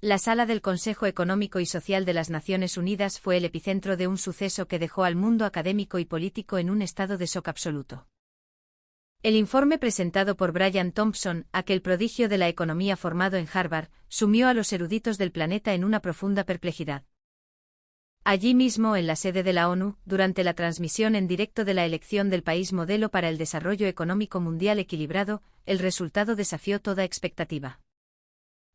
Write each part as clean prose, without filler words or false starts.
La sala del Consejo Económico y Social de las Naciones Unidas fue el epicentro de un suceso que dejó al mundo académico y político en un estado de shock absoluto. El informe presentado por Brian Thompson, aquel prodigio de la economía formado en Harvard, sumió a los eruditos del planeta en una profunda perplejidad. Allí mismo, en la sede de la ONU, durante la transmisión en directo de la elección del país modelo para el desarrollo económico mundial equilibrado, el resultado desafió toda expectativa.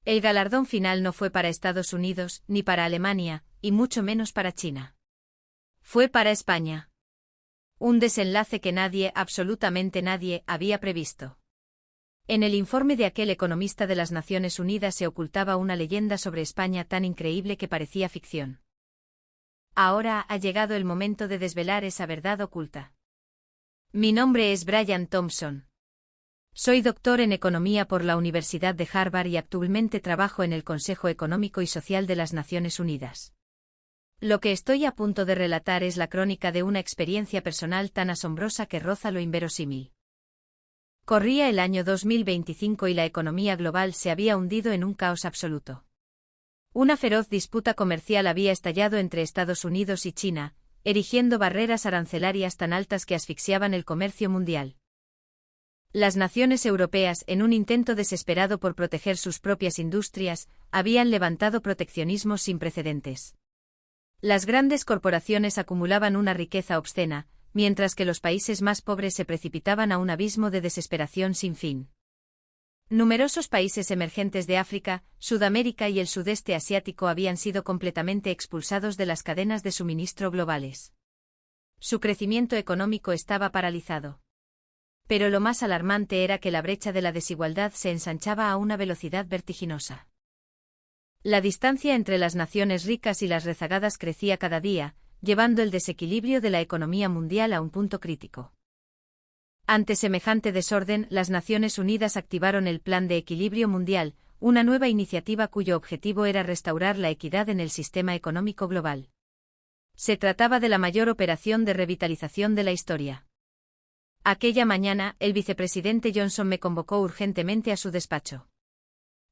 El galardón final no fue para Estados Unidos, ni para Alemania, y mucho menos para China. Fue para España. Un desenlace que nadie, absolutamente nadie, había previsto. En el informe de aquel economista de las Naciones Unidas se ocultaba una leyenda sobre España tan increíble que parecía ficción. Ahora ha llegado el momento de desvelar esa verdad oculta. Mi nombre es Brian Thompson. Soy doctor en Economía por la Universidad de Harvard y actualmente trabajo en el Consejo Económico y Social de las Naciones Unidas. Lo que estoy a punto de relatar es la crónica de una experiencia personal tan asombrosa que roza lo inverosímil. Corría el año 2025 y la economía global se había hundido en un caos absoluto. Una feroz disputa comercial había estallado entre Estados Unidos y China, erigiendo barreras arancelarias tan altas que asfixiaban el comercio mundial. Las naciones europeas, en un intento desesperado por proteger sus propias industrias, habían levantado proteccionismos sin precedentes. Las grandes corporaciones acumulaban una riqueza obscena, mientras que los países más pobres se precipitaban a un abismo de desesperación sin fin. Numerosos países emergentes de África, Sudamérica y el sudeste asiático habían sido completamente expulsados de las cadenas de suministro globales. Su crecimiento económico estaba paralizado. Pero lo más alarmante era que la brecha de la desigualdad se ensanchaba a una velocidad vertiginosa. La distancia entre las naciones ricas y las rezagadas crecía cada día, llevando el desequilibrio de la economía mundial a un punto crítico. Ante semejante desorden, las Naciones Unidas activaron el Plan de Equilibrio Mundial, una nueva iniciativa cuyo objetivo era restaurar la equidad en el sistema económico global. Se trataba de la mayor operación de revitalización de la historia. Aquella mañana, el vicepresidente Johnson me convocó urgentemente a su despacho.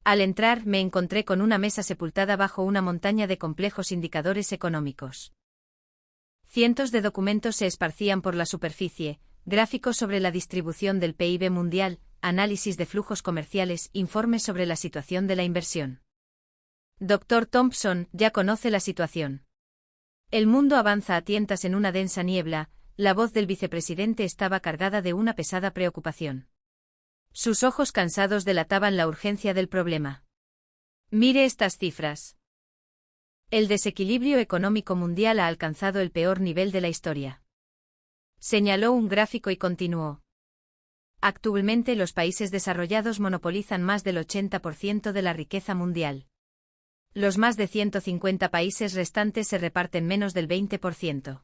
Al entrar, me encontré con una mesa sepultada bajo una montaña de complejos indicadores económicos. Cientos de documentos se esparcían por la superficie, gráficos sobre la distribución del PIB mundial, análisis de flujos comerciales, informes sobre la situación de la inversión. Dr. Thompson, ya conoce la situación. El mundo avanza a tientas en una densa niebla. La voz del vicepresidente estaba cargada de una pesada preocupación. Sus ojos cansados delataban la urgencia del problema. Mire estas cifras. El desequilibrio económico mundial ha alcanzado el peor nivel de la historia. Señaló un gráfico y continuó. Actualmente los países desarrollados monopolizan más del 80% de la riqueza mundial. Los más de 150 países restantes se reparten menos del 20%.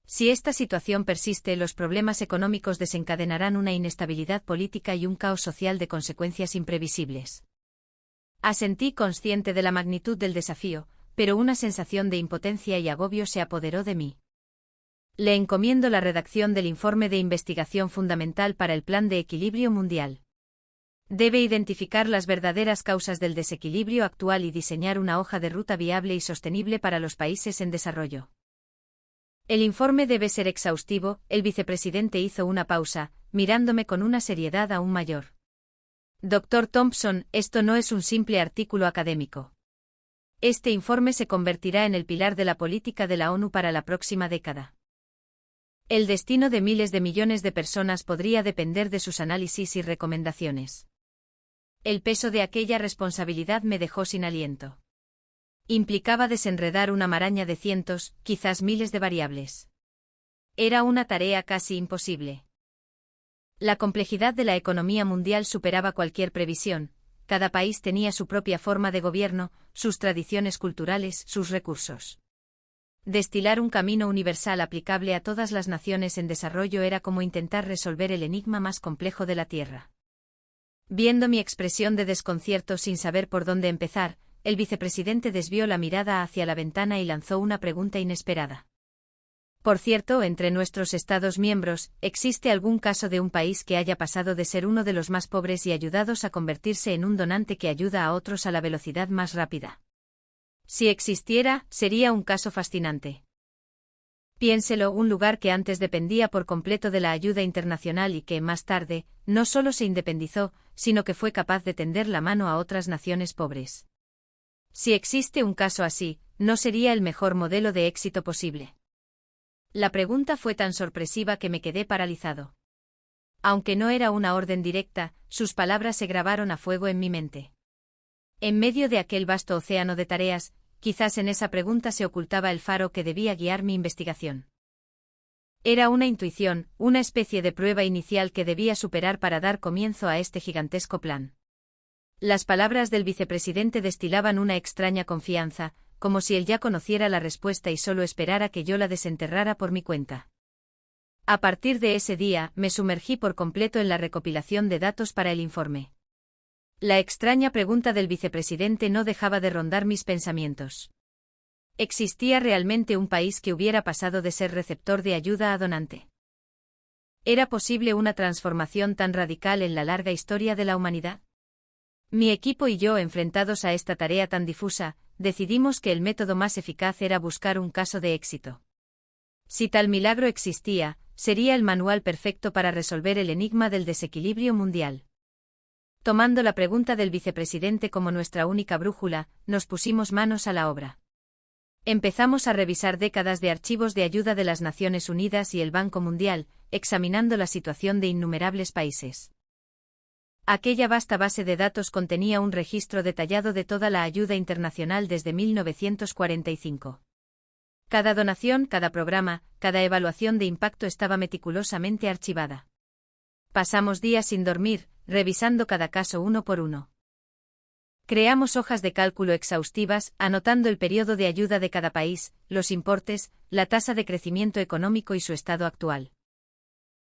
Si esta situación persiste, los problemas económicos desencadenarán una inestabilidad política y un caos social de consecuencias imprevisibles. Asentí consciente de la magnitud del desafío, pero una sensación de impotencia y agobio se apoderó de mí. Le encomiendo la redacción del informe de investigación fundamental para el Plan de Equilibrio Mundial. Debe identificar las verdaderas causas del desequilibrio actual y diseñar una hoja de ruta viable y sostenible para los países en desarrollo. El informe debe ser exhaustivo. El vicepresidente hizo una pausa, mirándome con una seriedad aún mayor. Dr. Thompson, esto no es un simple artículo académico. Este informe se convertirá en el pilar de la política de la ONU para la próxima década. El destino de miles de millones de personas podría depender de sus análisis y recomendaciones. El peso de aquella responsabilidad me dejó sin aliento. Implicaba desenredar una maraña de cientos, quizás miles de variables. Era una tarea casi imposible. La complejidad de la economía mundial superaba cualquier previsión. Cada país tenía su propia forma de gobierno, sus tradiciones culturales, sus recursos. Destilar un camino universal aplicable a todas las naciones en desarrollo era como intentar resolver el enigma más complejo de la Tierra. Viendo mi expresión de desconcierto sin saber por dónde empezar, el vicepresidente desvió la mirada hacia la ventana y lanzó una pregunta inesperada. Por cierto, entre nuestros Estados miembros, ¿existe algún caso de un país que haya pasado de ser uno de los más pobres y ayudados a convertirse en un donante que ayuda a otros a la velocidad más rápida? Si existiera, sería un caso fascinante. Piénselo, un lugar que antes dependía por completo de la ayuda internacional y que, más tarde, no solo se independizó, sino que fue capaz de tender la mano a otras naciones pobres. Si existe un caso así, ¿no sería el mejor modelo de éxito posible? La pregunta fue tan sorpresiva que me quedé paralizado. Aunque no era una orden directa, sus palabras se grabaron a fuego en mi mente. En medio de aquel vasto océano de tareas, quizás en esa pregunta se ocultaba el faro que debía guiar mi investigación. Era una intuición, una especie de prueba inicial que debía superar para dar comienzo a este gigantesco plan. Las palabras del vicepresidente destilaban una extraña confianza, como si él ya conociera la respuesta y solo esperara que yo la desenterrara por mi cuenta. A partir de ese día, me sumergí por completo en la recopilación de datos para el informe. La extraña pregunta del vicepresidente no dejaba de rondar mis pensamientos. ¿Existía realmente un país que hubiera pasado de ser receptor de ayuda a donante? ¿Era posible una transformación tan radical en la larga historia de la humanidad? Mi equipo y yo, enfrentados a esta tarea tan difusa, decidimos que el método más eficaz era buscar un caso de éxito. Si tal milagro existía, sería el manual perfecto para resolver el enigma del desequilibrio mundial. Tomando la pregunta del vicepresidente como nuestra única brújula, nos pusimos manos a la obra. Empezamos a revisar décadas de archivos de ayuda de las Naciones Unidas y el Banco Mundial, examinando la situación de innumerables países. Aquella vasta base de datos contenía un registro detallado de toda la ayuda internacional desde 1945. Cada donación, cada programa, cada evaluación de impacto estaba meticulosamente archivada. Pasamos días sin dormir, revisando cada caso uno por uno. Creamos hojas de cálculo exhaustivas, anotando el periodo de ayuda de cada país, los importes, la tasa de crecimiento económico y su estado actual.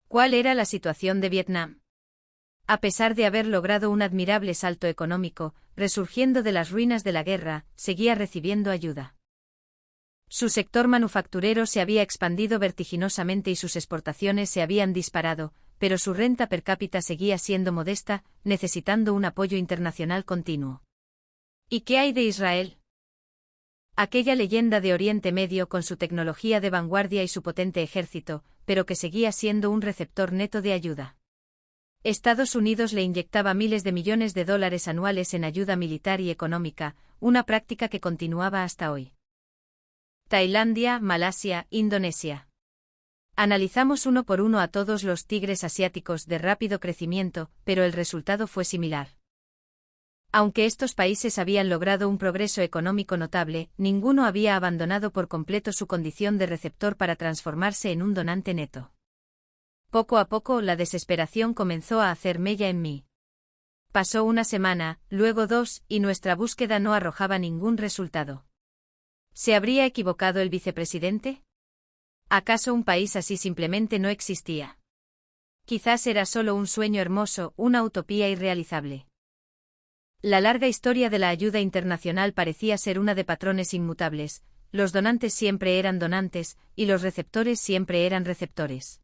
¿Cuál era la situación de Vietnam? A pesar de haber logrado un admirable salto económico, resurgiendo de las ruinas de la guerra, seguía recibiendo ayuda. Su sector manufacturero se había expandido vertiginosamente y sus exportaciones se habían disparado, pero su renta per cápita seguía siendo modesta, necesitando un apoyo internacional continuo. ¿Y qué hay de Israel? Aquella leyenda de Oriente Medio con su tecnología de vanguardia y su potente ejército, pero que seguía siendo un receptor neto de ayuda. Estados Unidos le inyectaba miles de millones de dólares anuales en ayuda militar y económica, una práctica que continuaba hasta hoy. Tailandia, Malasia, Indonesia. Analizamos uno por uno a todos los tigres asiáticos de rápido crecimiento, pero el resultado fue similar. Aunque estos países habían logrado un progreso económico notable, ninguno había abandonado por completo su condición de receptor para transformarse en un donante neto. Poco a poco la desesperación comenzó a hacer mella en mí. Pasó una semana, luego 2, y nuestra búsqueda no arrojaba ningún resultado. ¿Se habría equivocado el vicepresidente? ¿Acaso un país así simplemente no existía? Quizás era solo un sueño hermoso, una utopía irrealizable. La larga historia de la ayuda internacional parecía ser una de patrones inmutables, los donantes siempre eran donantes, y los receptores siempre eran receptores.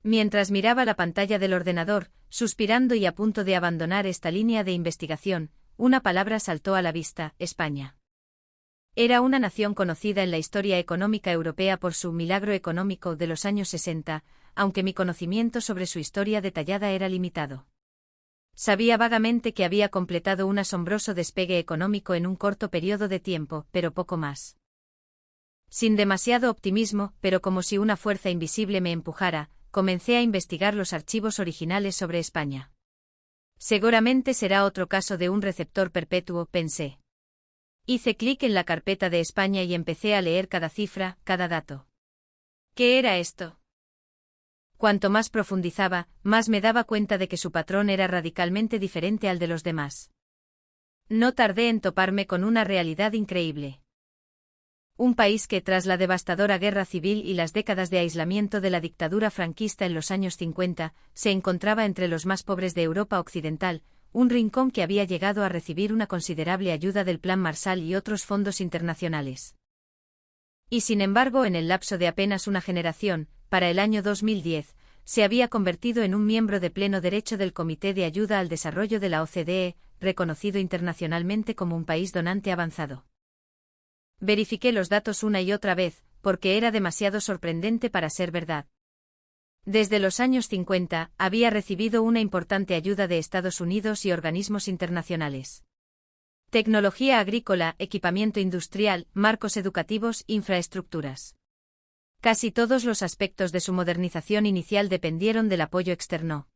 Mientras miraba la pantalla del ordenador, suspirando y a punto de abandonar esta línea de investigación, una palabra saltó a la vista: España. Era una nación conocida en la historia económica europea por su milagro económico de los años 60, aunque mi conocimiento sobre su historia detallada era limitado. Sabía vagamente que había completado un asombroso despegue económico en un corto periodo de tiempo, pero poco más. Sin demasiado optimismo, pero como si una fuerza invisible me empujara, comencé a investigar los archivos originales sobre España. Seguramente será otro caso de un receptor perpetuo, pensé. Hice clic en la carpeta de España y empecé a leer cada cifra, cada dato. ¿Qué era esto? Cuanto más profundizaba, más me daba cuenta de que su patrón era radicalmente diferente al de los demás. No tardé en toparme con una realidad increíble. Un país que, tras la devastadora guerra civil y las décadas de aislamiento de la dictadura franquista en los años 50, se encontraba entre los más pobres de Europa Occidental, un rincón que había llegado a recibir una considerable ayuda del Plan Marshall y otros fondos internacionales. Y sin embargo, en el lapso de apenas una generación, para el año 2010, se había convertido en un miembro de pleno derecho del Comité de Ayuda al Desarrollo de la OCDE, reconocido internacionalmente como un país donante avanzado. Verifiqué los datos una y otra vez, porque era demasiado sorprendente para ser verdad. Desde los años 50, había recibido una importante ayuda de Estados Unidos y organismos internacionales. Tecnología agrícola, equipamiento industrial, marcos educativos, infraestructuras. Casi todos los aspectos de su modernización inicial dependieron del apoyo externo.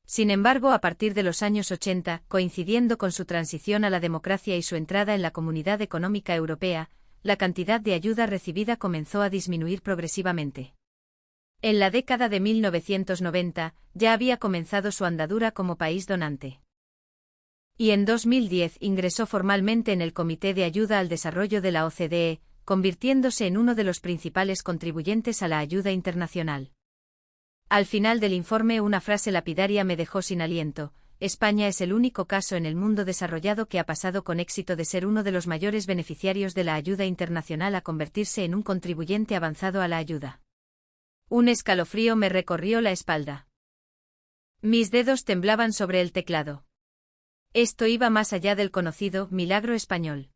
Sin embargo, a partir de los años 80, coincidiendo con su transición a la democracia y su entrada en la Comunidad Económica Europea, la cantidad de ayuda recibida comenzó a disminuir progresivamente. En la década de 1990, ya había comenzado su andadura como país donante. Y en 2010 ingresó formalmente en el Comité de Ayuda al Desarrollo de la OCDE, convirtiéndose en uno de los principales contribuyentes a la ayuda internacional. Al final del informe, una frase lapidaria me dejó sin aliento: España es el único caso en el mundo desarrollado que ha pasado con éxito de ser uno de los mayores beneficiarios de la ayuda internacional a convertirse en un contribuyente avanzado a la ayuda. Un escalofrío me recorrió la espalda. Mis dedos temblaban sobre el teclado. Esto iba más allá del conocido milagro español.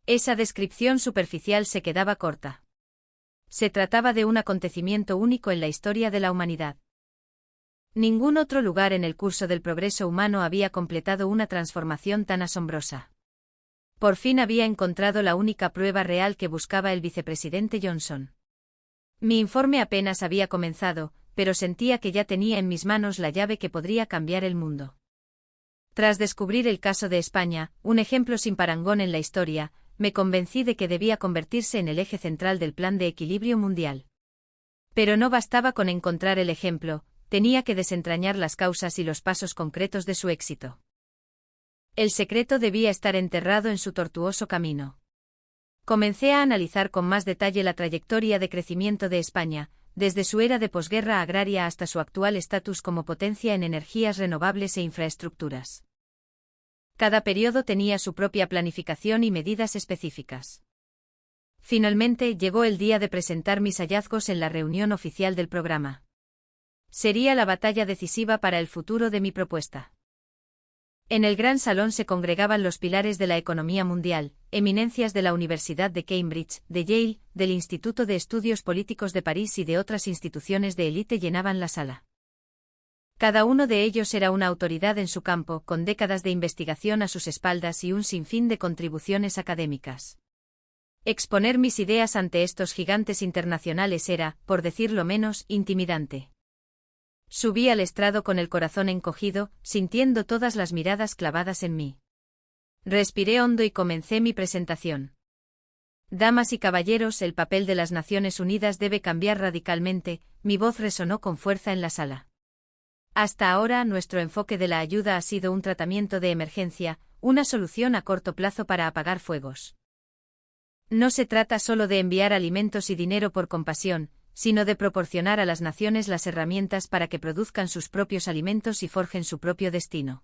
Esa descripción superficial se quedaba corta. Se trataba de un acontecimiento único en la historia de la humanidad. Ningún otro lugar en el curso del progreso humano había completado una transformación tan asombrosa. Por fin había encontrado la única prueba real que buscaba el vicepresidente Johnson. Mi informe apenas había comenzado, pero sentía que ya tenía en mis manos la llave que podría cambiar el mundo. Tras descubrir el caso de España, un ejemplo sin parangón en la historia, me convencí de que debía convertirse en el eje central del plan de equilibrio mundial. Pero no bastaba con encontrar el ejemplo, tenía que desentrañar las causas y los pasos concretos de su éxito. El secreto debía estar enterrado en su tortuoso camino. Comencé a analizar con más detalle la trayectoria de crecimiento de España, desde su era de posguerra agraria hasta su actual estatus como potencia en energías renovables e infraestructuras. Cada periodo tenía su propia planificación y medidas específicas. Finalmente llegó el día de presentar mis hallazgos en la reunión oficial del programa. Sería la batalla decisiva para el futuro de mi propuesta. En el gran salón se congregaban los pilares de la economía mundial, eminencias de la Universidad de Cambridge, de Yale, del Instituto de Estudios Políticos de París y de otras instituciones de élite llenaban la sala. Cada uno de ellos era una autoridad en su campo, con décadas de investigación a sus espaldas y un sinfín de contribuciones académicas. Exponer mis ideas ante estos gigantes internacionales era, por decirlo menos, intimidante. Subí al estrado con el corazón encogido, sintiendo todas las miradas clavadas en mí. Respiré hondo y comencé mi presentación. Damas y caballeros, el papel de las Naciones Unidas debe cambiar radicalmente, mi voz resonó con fuerza en la sala. Hasta ahora, nuestro enfoque de la ayuda ha sido un tratamiento de emergencia, una solución a corto plazo para apagar fuegos. No se trata solo de enviar alimentos y dinero por compasión, sino de proporcionar a las naciones las herramientas para que produzcan sus propios alimentos y forjen su propio destino.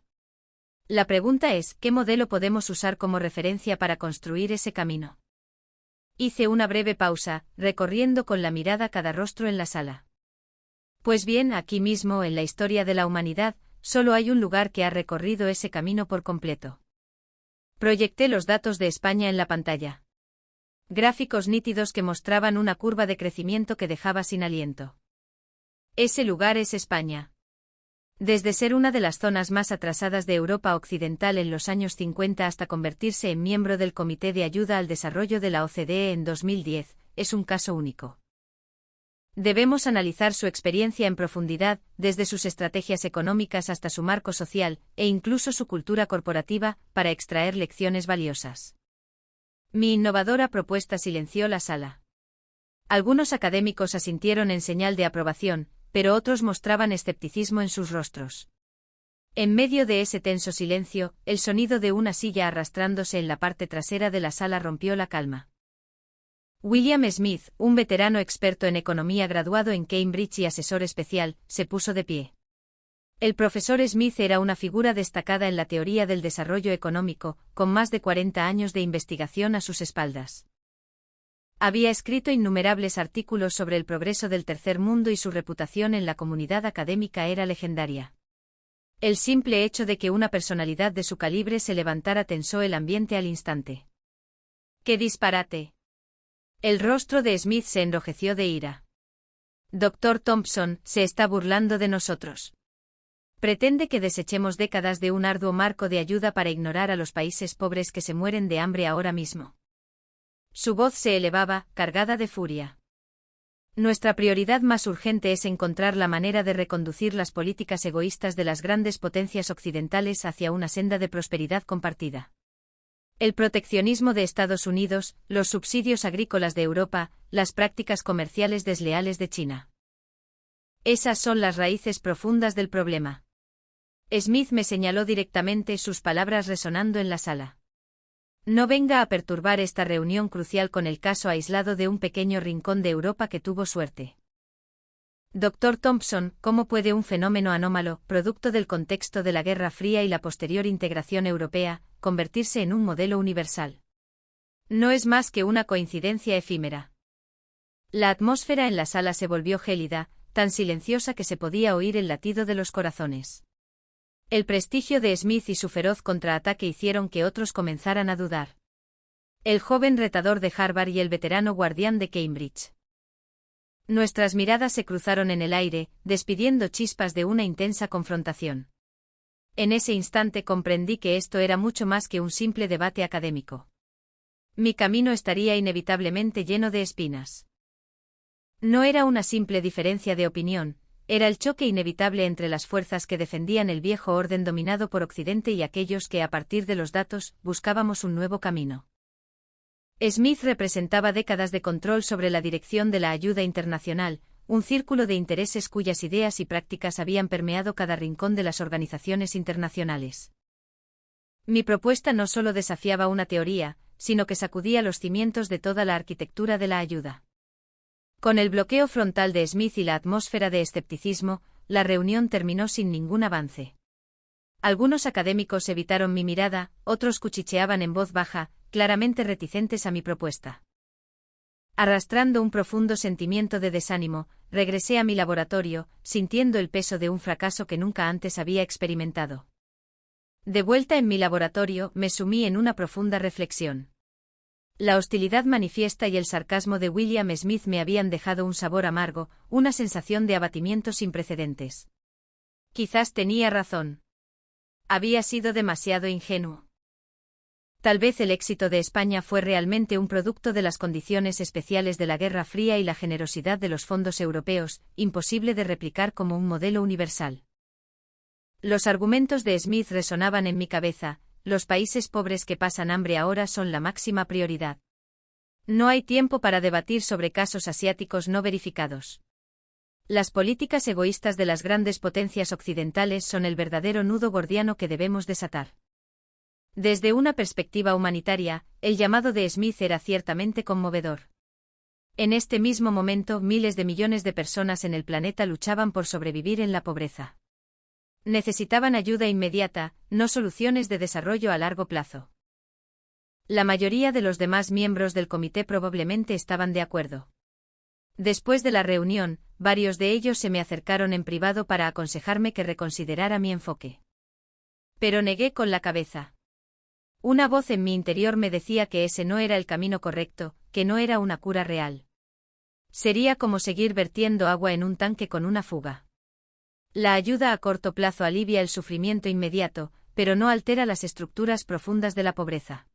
La pregunta es, ¿qué modelo podemos usar como referencia para construir ese camino? Hice una breve pausa, recorriendo con la mirada cada rostro en la sala. Pues bien, aquí mismo, en la historia de la humanidad, solo hay un lugar que ha recorrido ese camino por completo. Proyecté los datos de España en la pantalla. Gráficos nítidos que mostraban una curva de crecimiento que dejaba sin aliento. Ese lugar es España. Desde ser una de las zonas más atrasadas de Europa Occidental en los años 50 hasta convertirse en miembro del Comité de Ayuda al Desarrollo de la OCDE en 2010, es un caso único. Debemos analizar su experiencia en profundidad, desde sus estrategias económicas hasta su marco social, e incluso su cultura corporativa, para extraer lecciones valiosas. Mi innovadora propuesta silenció la sala. Algunos académicos asintieron en señal de aprobación, pero otros mostraban escepticismo en sus rostros. En medio de ese tenso silencio, el sonido de una silla arrastrándose en la parte trasera de la sala rompió la calma. William Smith, un veterano experto en economía graduado en Cambridge y asesor especial, se puso de pie. El profesor Smith era una figura destacada en la teoría del desarrollo económico, con más de 40 años de investigación a sus espaldas. Había escrito innumerables artículos sobre el progreso del tercer mundo y su reputación en la comunidad académica era legendaria. El simple hecho de que una personalidad de su calibre se levantara tensó el ambiente al instante. ¡Qué disparate! El rostro de Smith se enrojeció de ira. Dr. Thompson, se está burlando de nosotros. Pretende que desechemos décadas de un arduo marco de ayuda para ignorar a los países pobres que se mueren de hambre ahora mismo. Su voz se elevaba, cargada de furia. Nuestra prioridad más urgente es encontrar la manera de reconducir las políticas egoístas de las grandes potencias occidentales hacia una senda de prosperidad compartida. El proteccionismo de Estados Unidos, los subsidios agrícolas de Europa, las prácticas comerciales desleales de China. Esas son las raíces profundas del problema. Smith me señaló directamente, sus palabras resonando en la sala. No venga a perturbar esta reunión crucial con el caso aislado de un pequeño rincón de Europa que tuvo suerte. Dr. Thompson, ¿cómo puede un fenómeno anómalo, producto del contexto de la Guerra Fría y la posterior integración europea, convertirse en un modelo universal? No es más que una coincidencia efímera. La atmósfera en la sala se volvió gélida, tan silenciosa que se podía oír el latido de los corazones. El prestigio de Smith y su feroz contraataque hicieron que otros comenzaran a dudar. El joven retador de Harvard y el veterano guardián de Cambridge. Nuestras miradas se cruzaron en el aire, despidiendo chispas de una intensa confrontación. En ese instante comprendí que esto era mucho más que un simple debate académico. Mi camino estaría inevitablemente lleno de espinas. No era una simple diferencia de opinión, era el choque inevitable entre las fuerzas que defendían el viejo orden dominado por Occidente y aquellos que, a partir de los datos, buscábamos un nuevo camino. Smith representaba décadas de control sobre la dirección de la ayuda internacional, un círculo de intereses cuyas ideas y prácticas habían permeado cada rincón de las organizaciones internacionales. Mi propuesta no solo desafiaba una teoría, sino que sacudía los cimientos de toda la arquitectura de la ayuda. Con el bloqueo frontal de Smith y la atmósfera de escepticismo, la reunión terminó sin ningún avance. Algunos académicos evitaron mi mirada, otros cuchicheaban en voz baja, claramente reticentes a mi propuesta. Arrastrando un profundo sentimiento de desánimo, regresé a mi laboratorio, sintiendo el peso de un fracaso que nunca antes había experimentado. De vuelta en mi laboratorio, me sumí en una profunda reflexión. La hostilidad manifiesta y el sarcasmo de William Smith me habían dejado un sabor amargo, una sensación de abatimiento sin precedentes. Quizás tenía razón. Había sido demasiado ingenuo. Tal vez el éxito de España fue realmente un producto de las condiciones especiales de la Guerra Fría y la generosidad de los fondos europeos, imposible de replicar como un modelo universal. Los argumentos de Smith resonaban en mi cabeza. Los países pobres que pasan hambre ahora son la máxima prioridad. No hay tiempo para debatir sobre casos asiáticos no verificados. Las políticas egoístas de las grandes potencias occidentales son el verdadero nudo gordiano que debemos desatar. Desde una perspectiva humanitaria, el llamado de Smith era ciertamente conmovedor. En este mismo momento, miles de millones de personas en el planeta luchaban por sobrevivir en la pobreza. Necesitaban ayuda inmediata, no soluciones de desarrollo a largo plazo. La mayoría de los demás miembros del comité probablemente estaban de acuerdo. Después de la reunión, varios de ellos se me acercaron en privado para aconsejarme que reconsiderara mi enfoque. Pero negué con la cabeza. Una voz en mi interior me decía que ese no era el camino correcto, que no era una cura real. Sería como seguir vertiendo agua en un tanque con una fuga. La ayuda a corto plazo alivia el sufrimiento inmediato, pero no altera las estructuras profundas de la pobreza.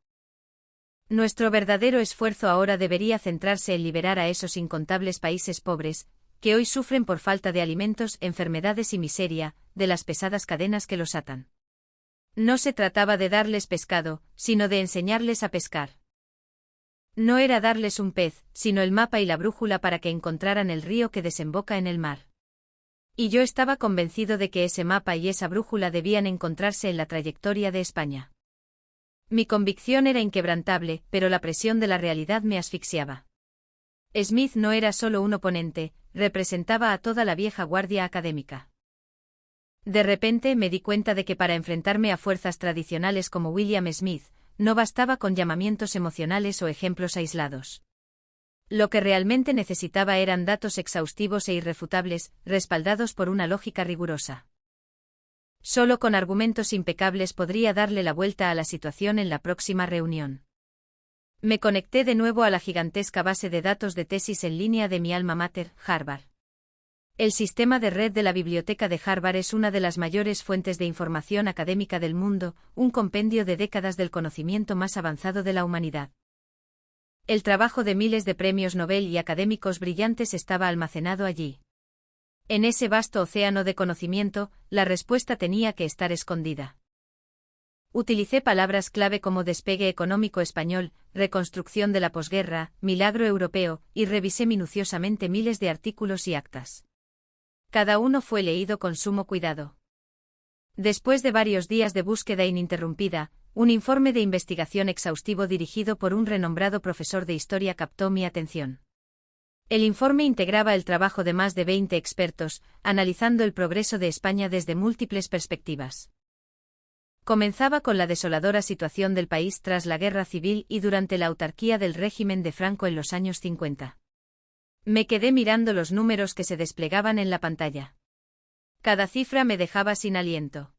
Nuestro verdadero esfuerzo ahora debería centrarse en liberar a esos incontables países pobres, que hoy sufren por falta de alimentos, enfermedades y miseria, de las pesadas cadenas que los atan. No se trataba de darles pescado, sino de enseñarles a pescar. No era darles un pez, sino el mapa y la brújula para que encontraran el río que desemboca en el mar. Y yo estaba convencido de que ese mapa y esa brújula debían encontrarse en la trayectoria de España. Mi convicción era inquebrantable, pero la presión de la realidad me asfixiaba. Smith no era solo un oponente, representaba a toda la vieja guardia académica. De repente me di cuenta de que para enfrentarme a fuerzas tradicionales como William Smith, no bastaba con llamamientos emocionales o ejemplos aislados. Lo que realmente necesitaba eran datos exhaustivos e irrefutables, respaldados por una lógica rigurosa. Solo con argumentos impecables podría darle la vuelta a la situación en la próxima reunión. Me conecté de nuevo a la gigantesca base de datos de tesis en línea de mi alma mater, Harvard. El sistema de red de la biblioteca de Harvard es una de las mayores fuentes de información académica del mundo, un compendio de décadas del conocimiento más avanzado de la humanidad. El trabajo de miles de premios Nobel y académicos brillantes estaba almacenado allí. En ese vasto océano de conocimiento, la respuesta tenía que estar escondida. Utilicé palabras clave como despegue económico español, reconstrucción de la posguerra, milagro europeo, y revisé minuciosamente miles de artículos y actas. Cada uno fue leído con sumo cuidado. Después de varios días de búsqueda ininterrumpida, un informe de investigación exhaustivo dirigido por un renombrado profesor de historia captó mi atención. El informe integraba el trabajo de más de 20 expertos, analizando el progreso de España desde múltiples perspectivas. Comenzaba con la desoladora situación del país tras la guerra civil y durante la autarquía del régimen de Franco en los años 50. Me quedé mirando los números que se desplegaban en la pantalla. Cada cifra me dejaba sin aliento.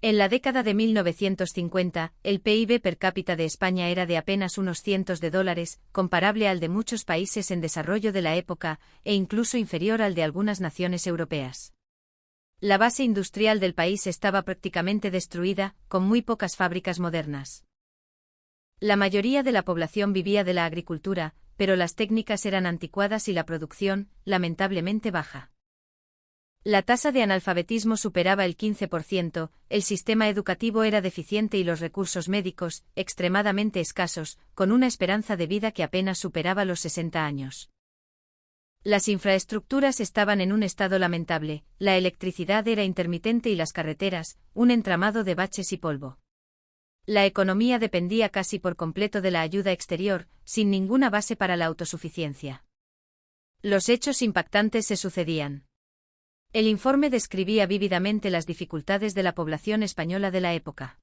En la década de 1950, el PIB per cápita de España era de apenas unos cientos de dólares, comparable al de muchos países en desarrollo de la época, e incluso inferior al de algunas naciones europeas. La base industrial del país estaba prácticamente destruida, con muy pocas fábricas modernas. La mayoría de la población vivía de la agricultura, pero las técnicas eran anticuadas y la producción, lamentablemente baja. La tasa de analfabetismo superaba el 15%, el sistema educativo era deficiente y los recursos médicos, extremadamente escasos, con una esperanza de vida que apenas superaba los 60 años. Las infraestructuras estaban en un estado lamentable, la electricidad era intermitente y las carreteras, un entramado de baches y polvo. La economía dependía casi por completo de la ayuda exterior, sin ninguna base para la autosuficiencia. Los hechos impactantes se sucedían. El informe describía vívidamente las dificultades de la población española de la época.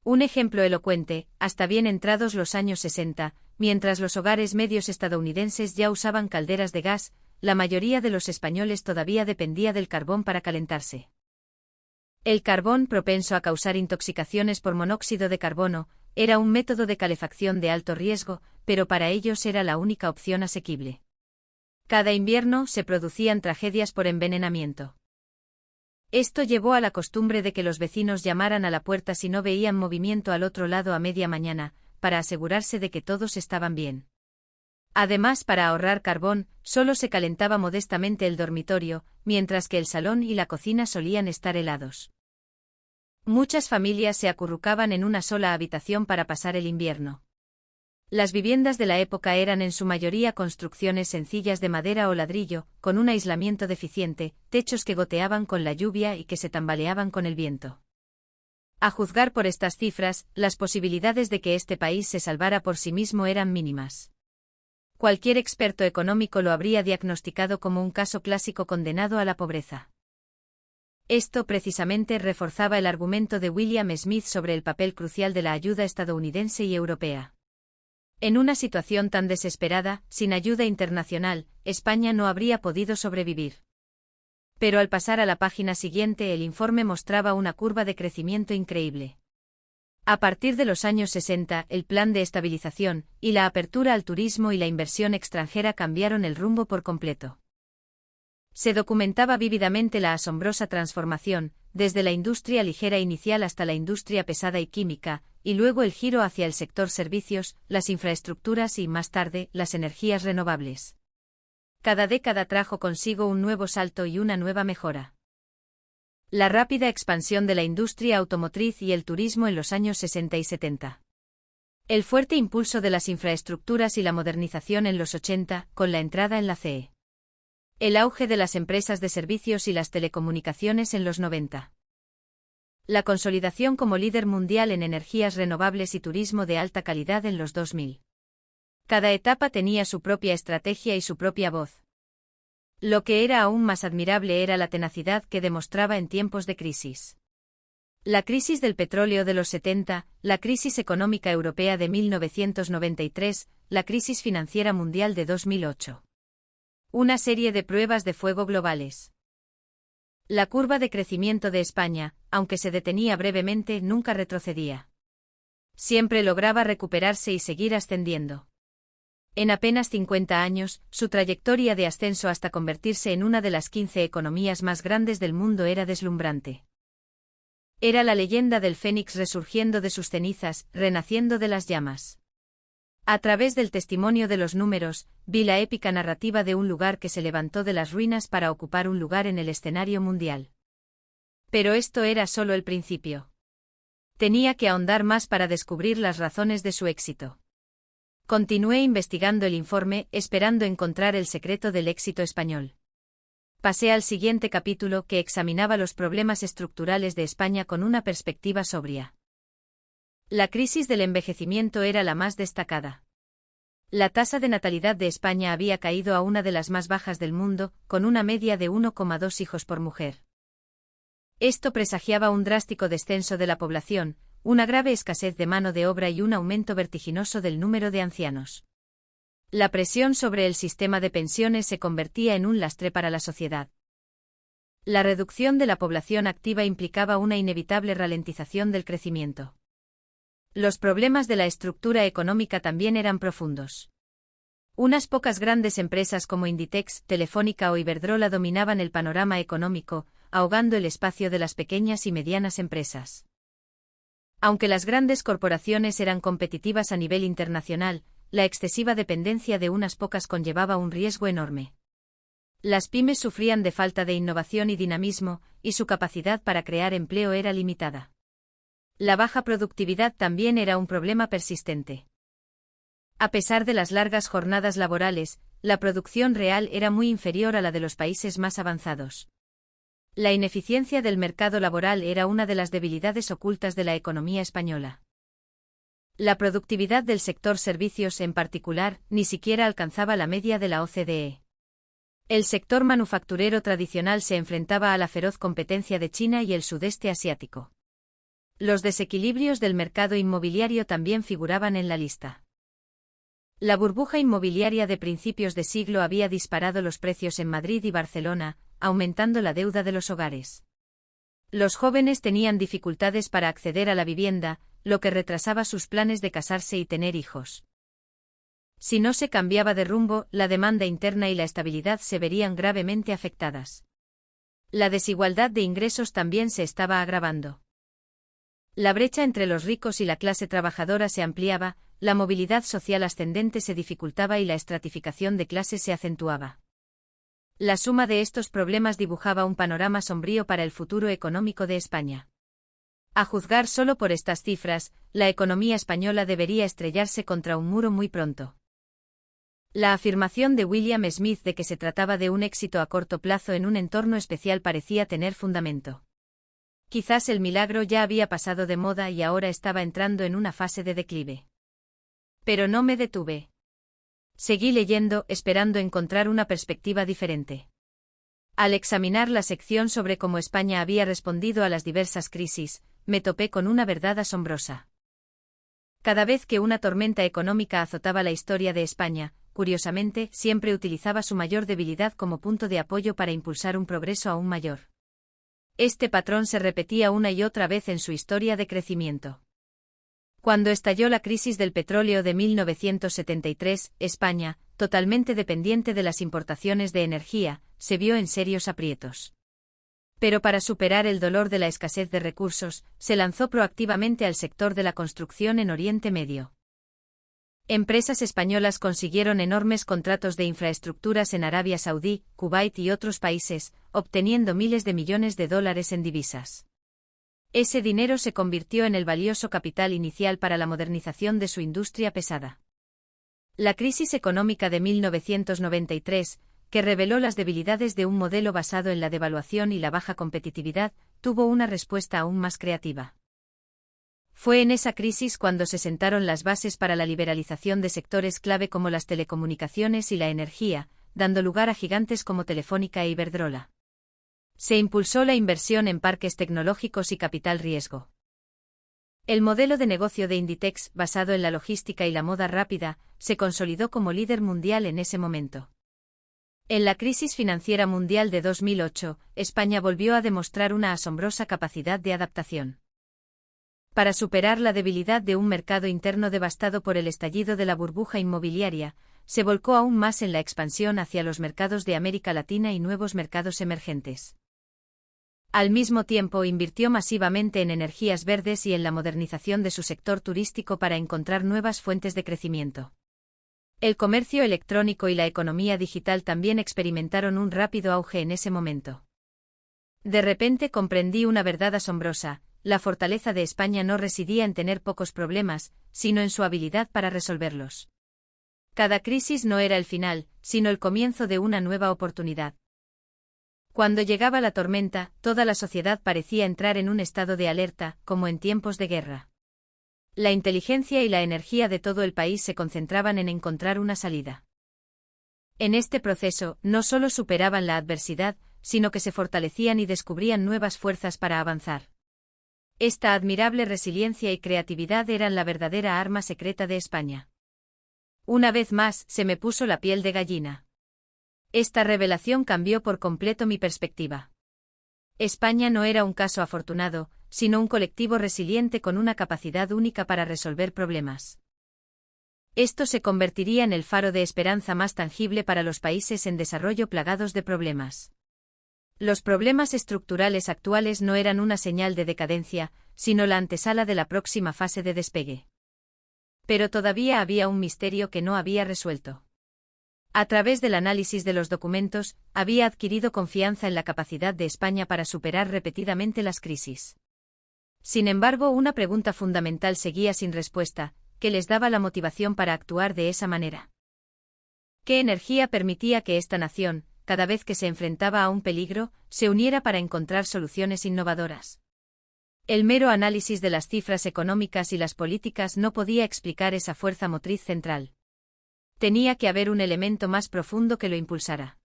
Un ejemplo elocuente, hasta bien entrados los años 60, mientras los hogares medios estadounidenses ya usaban calderas de gas, la mayoría de los españoles todavía dependía del carbón para calentarse. El carbón, propenso a causar intoxicaciones por monóxido de carbono, era un método de calefacción de alto riesgo, pero para ellos era la única opción asequible. Cada invierno se producían tragedias por envenenamiento. Esto llevó a la costumbre de que los vecinos llamaran a la puerta si no veían movimiento al otro lado a media mañana, para asegurarse de que todos estaban bien. Además, para ahorrar carbón, solo se calentaba modestamente el dormitorio, mientras que el salón y la cocina solían estar helados. Muchas familias se acurrucaban en una sola habitación para pasar el invierno. Las viviendas de la época eran en su mayoría construcciones sencillas de madera o ladrillo, con un aislamiento deficiente, techos que goteaban con la lluvia y que se tambaleaban con el viento. A juzgar por estas cifras, las posibilidades de que este país se salvara por sí mismo eran mínimas. Cualquier experto económico lo habría diagnosticado como un caso clásico condenado a la pobreza. Esto precisamente reforzaba el argumento de William Smith sobre el papel crucial de la ayuda estadounidense y europea. En una situación tan desesperada, sin ayuda internacional, España no habría podido sobrevivir. Pero al pasar a la página siguiente el informe mostraba una curva de crecimiento increíble. A partir de los años 60, el plan de estabilización, y la apertura al turismo y la inversión extranjera cambiaron el rumbo por completo. Se documentaba vívidamente la asombrosa transformación, desde la industria ligera inicial hasta la industria pesada y química, y luego el giro hacia el sector servicios, las infraestructuras y, más tarde, las energías renovables. Cada década trajo consigo un nuevo salto y una nueva mejora. La rápida expansión de la industria automotriz y el turismo en los años 60 y 70. El fuerte impulso de las infraestructuras y la modernización en los 80, con la entrada en la CE. El auge de las empresas de servicios y las telecomunicaciones en los 90. La consolidación como líder mundial en energías renovables y turismo de alta calidad en los 2000. Cada etapa tenía su propia estrategia y su propia voz. Lo que era aún más admirable era la tenacidad que demostraba en tiempos de crisis. La crisis del petróleo de los 70, la crisis económica europea de 1993, la crisis financiera mundial de 2008. Una serie de pruebas de fuego globales. La curva de crecimiento de España, aunque se detenía brevemente, nunca retrocedía. Siempre lograba recuperarse y seguir ascendiendo. En apenas 50 años, su trayectoria de ascenso hasta convertirse en una de las 15 economías más grandes del mundo era deslumbrante. Era la leyenda del fénix resurgiendo de sus cenizas, renaciendo de las llamas. A través del testimonio de los números, vi la épica narrativa de un lugar que se levantó de las ruinas para ocupar un lugar en el escenario mundial. Pero esto era solo el principio. Tenía que ahondar más para descubrir las razones de su éxito. Continué investigando el informe, esperando encontrar el secreto del éxito español. Pasé al siguiente capítulo, que examinaba los problemas estructurales de España con una perspectiva sobria. La crisis del envejecimiento era la más destacada. La tasa de natalidad de España había caído a una de las más bajas del mundo, con una media de 1,2 hijos por mujer. Esto presagiaba un drástico descenso de la población, una grave escasez de mano de obra y un aumento vertiginoso del número de ancianos. La presión sobre el sistema de pensiones se convertía en un lastre para la sociedad. La reducción de la población activa implicaba una inevitable ralentización del crecimiento. Los problemas de la estructura económica también eran profundos. Unas pocas grandes empresas como Inditex, Telefónica o Iberdrola dominaban el panorama económico, ahogando el espacio de las pequeñas y medianas empresas. Aunque las grandes corporaciones eran competitivas a nivel internacional, la excesiva dependencia de unas pocas conllevaba un riesgo enorme. Las pymes sufrían de falta de innovación y dinamismo, y su capacidad para crear empleo era limitada. La baja productividad también era un problema persistente. A pesar de las largas jornadas laborales, la producción real era muy inferior a la de los países más avanzados. La ineficiencia del mercado laboral era una de las debilidades ocultas de la economía española. La productividad del sector servicios en particular ni siquiera alcanzaba la media de la OCDE. El sector manufacturero tradicional se enfrentaba a la feroz competencia de China y el sudeste asiático. Los desequilibrios del mercado inmobiliario también figuraban en la lista. La burbuja inmobiliaria de principios de siglo había disparado los precios en Madrid y Barcelona, aumentando la deuda de los hogares. Los jóvenes tenían dificultades para acceder a la vivienda, lo que retrasaba sus planes de casarse y tener hijos. Si no se cambiaba de rumbo, la demanda interna y la estabilidad se verían gravemente afectadas. La desigualdad de ingresos también se estaba agravando. La brecha entre los ricos y la clase trabajadora se ampliaba, la movilidad social ascendente se dificultaba y la estratificación de clases se acentuaba. La suma de estos problemas dibujaba un panorama sombrío para el futuro económico de España. A juzgar solo por estas cifras, la economía española debería estrellarse contra un muro muy pronto. La afirmación de William Smith de que se trataba de un éxito a corto plazo en un entorno especial parecía tener fundamento. Quizás el milagro ya había pasado de moda y ahora estaba entrando en una fase de declive. Pero no me detuve. Seguí leyendo, esperando encontrar una perspectiva diferente. Al examinar la sección sobre cómo España había respondido a las diversas crisis, me topé con una verdad asombrosa. Cada vez que una tormenta económica azotaba la historia de España, curiosamente, siempre utilizaba su mayor debilidad como punto de apoyo para impulsar un progreso aún mayor. Este patrón se repetía una y otra vez en su historia de crecimiento. Cuando estalló la crisis del petróleo de 1973, España, totalmente dependiente de las importaciones de energía, se vio en serios aprietos. Pero para superar el dolor de la escasez de recursos, se lanzó proactivamente al sector de la construcción en Oriente Medio. Empresas españolas consiguieron enormes contratos de infraestructuras en Arabia Saudí, Kuwait y otros países, obteniendo miles de millones de dólares en divisas. Ese dinero se convirtió en el valioso capital inicial para la modernización de su industria pesada. La crisis económica de 1993, que reveló las debilidades de un modelo basado en la devaluación y la baja competitividad, tuvo una respuesta aún más creativa. Fue en esa crisis cuando se sentaron las bases para la liberalización de sectores clave como las telecomunicaciones y la energía, dando lugar a gigantes como Telefónica e Iberdrola. Se impulsó la inversión en parques tecnológicos y capital riesgo. El modelo de negocio de Inditex, basado en la logística y la moda rápida, se consolidó como líder mundial en ese momento. En la crisis financiera mundial de 2008, España volvió a demostrar una asombrosa capacidad de adaptación. Para superar la debilidad de un mercado interno devastado por el estallido de la burbuja inmobiliaria, se volcó aún más en la expansión hacia los mercados de América Latina y nuevos mercados emergentes. Al mismo tiempo, invirtió masivamente en energías verdes y en la modernización de su sector turístico para encontrar nuevas fuentes de crecimiento. El comercio electrónico y la economía digital también experimentaron un rápido auge en ese momento. De repente comprendí una verdad asombrosa: la fortaleza de España no residía en tener pocos problemas, sino en su habilidad para resolverlos. Cada crisis no era el final, sino el comienzo de una nueva oportunidad. Cuando llegaba la tormenta, toda la sociedad parecía entrar en un estado de alerta, como en tiempos de guerra. La inteligencia y la energía de todo el país se concentraban en encontrar una salida. En este proceso, no solo superaban la adversidad, sino que se fortalecían y descubrían nuevas fuerzas para avanzar. Esta admirable resiliencia y creatividad eran la verdadera arma secreta de España. Una vez más, se me puso la piel de gallina. Esta revelación cambió por completo mi perspectiva. España no era un caso afortunado, sino un colectivo resiliente con una capacidad única para resolver problemas. Esto se convertiría en el faro de esperanza más tangible para los países en desarrollo plagados de problemas. Los problemas estructurales actuales no eran una señal de decadencia, sino la antesala de la próxima fase de despegue. Pero todavía había un misterio que no había resuelto. A través del análisis de los documentos, había adquirido confianza en la capacidad de España para superar repetidamente las crisis. Sin embargo, una pregunta fundamental seguía sin respuesta: ¿qué les daba la motivación para actuar de esa manera? ¿Qué energía permitía que esta nación, cada vez que se enfrentaba a un peligro, se uniera para encontrar soluciones innovadoras? El mero análisis de las cifras económicas y las políticas no podía explicar esa fuerza motriz central. Tenía que haber un elemento más profundo que lo impulsara.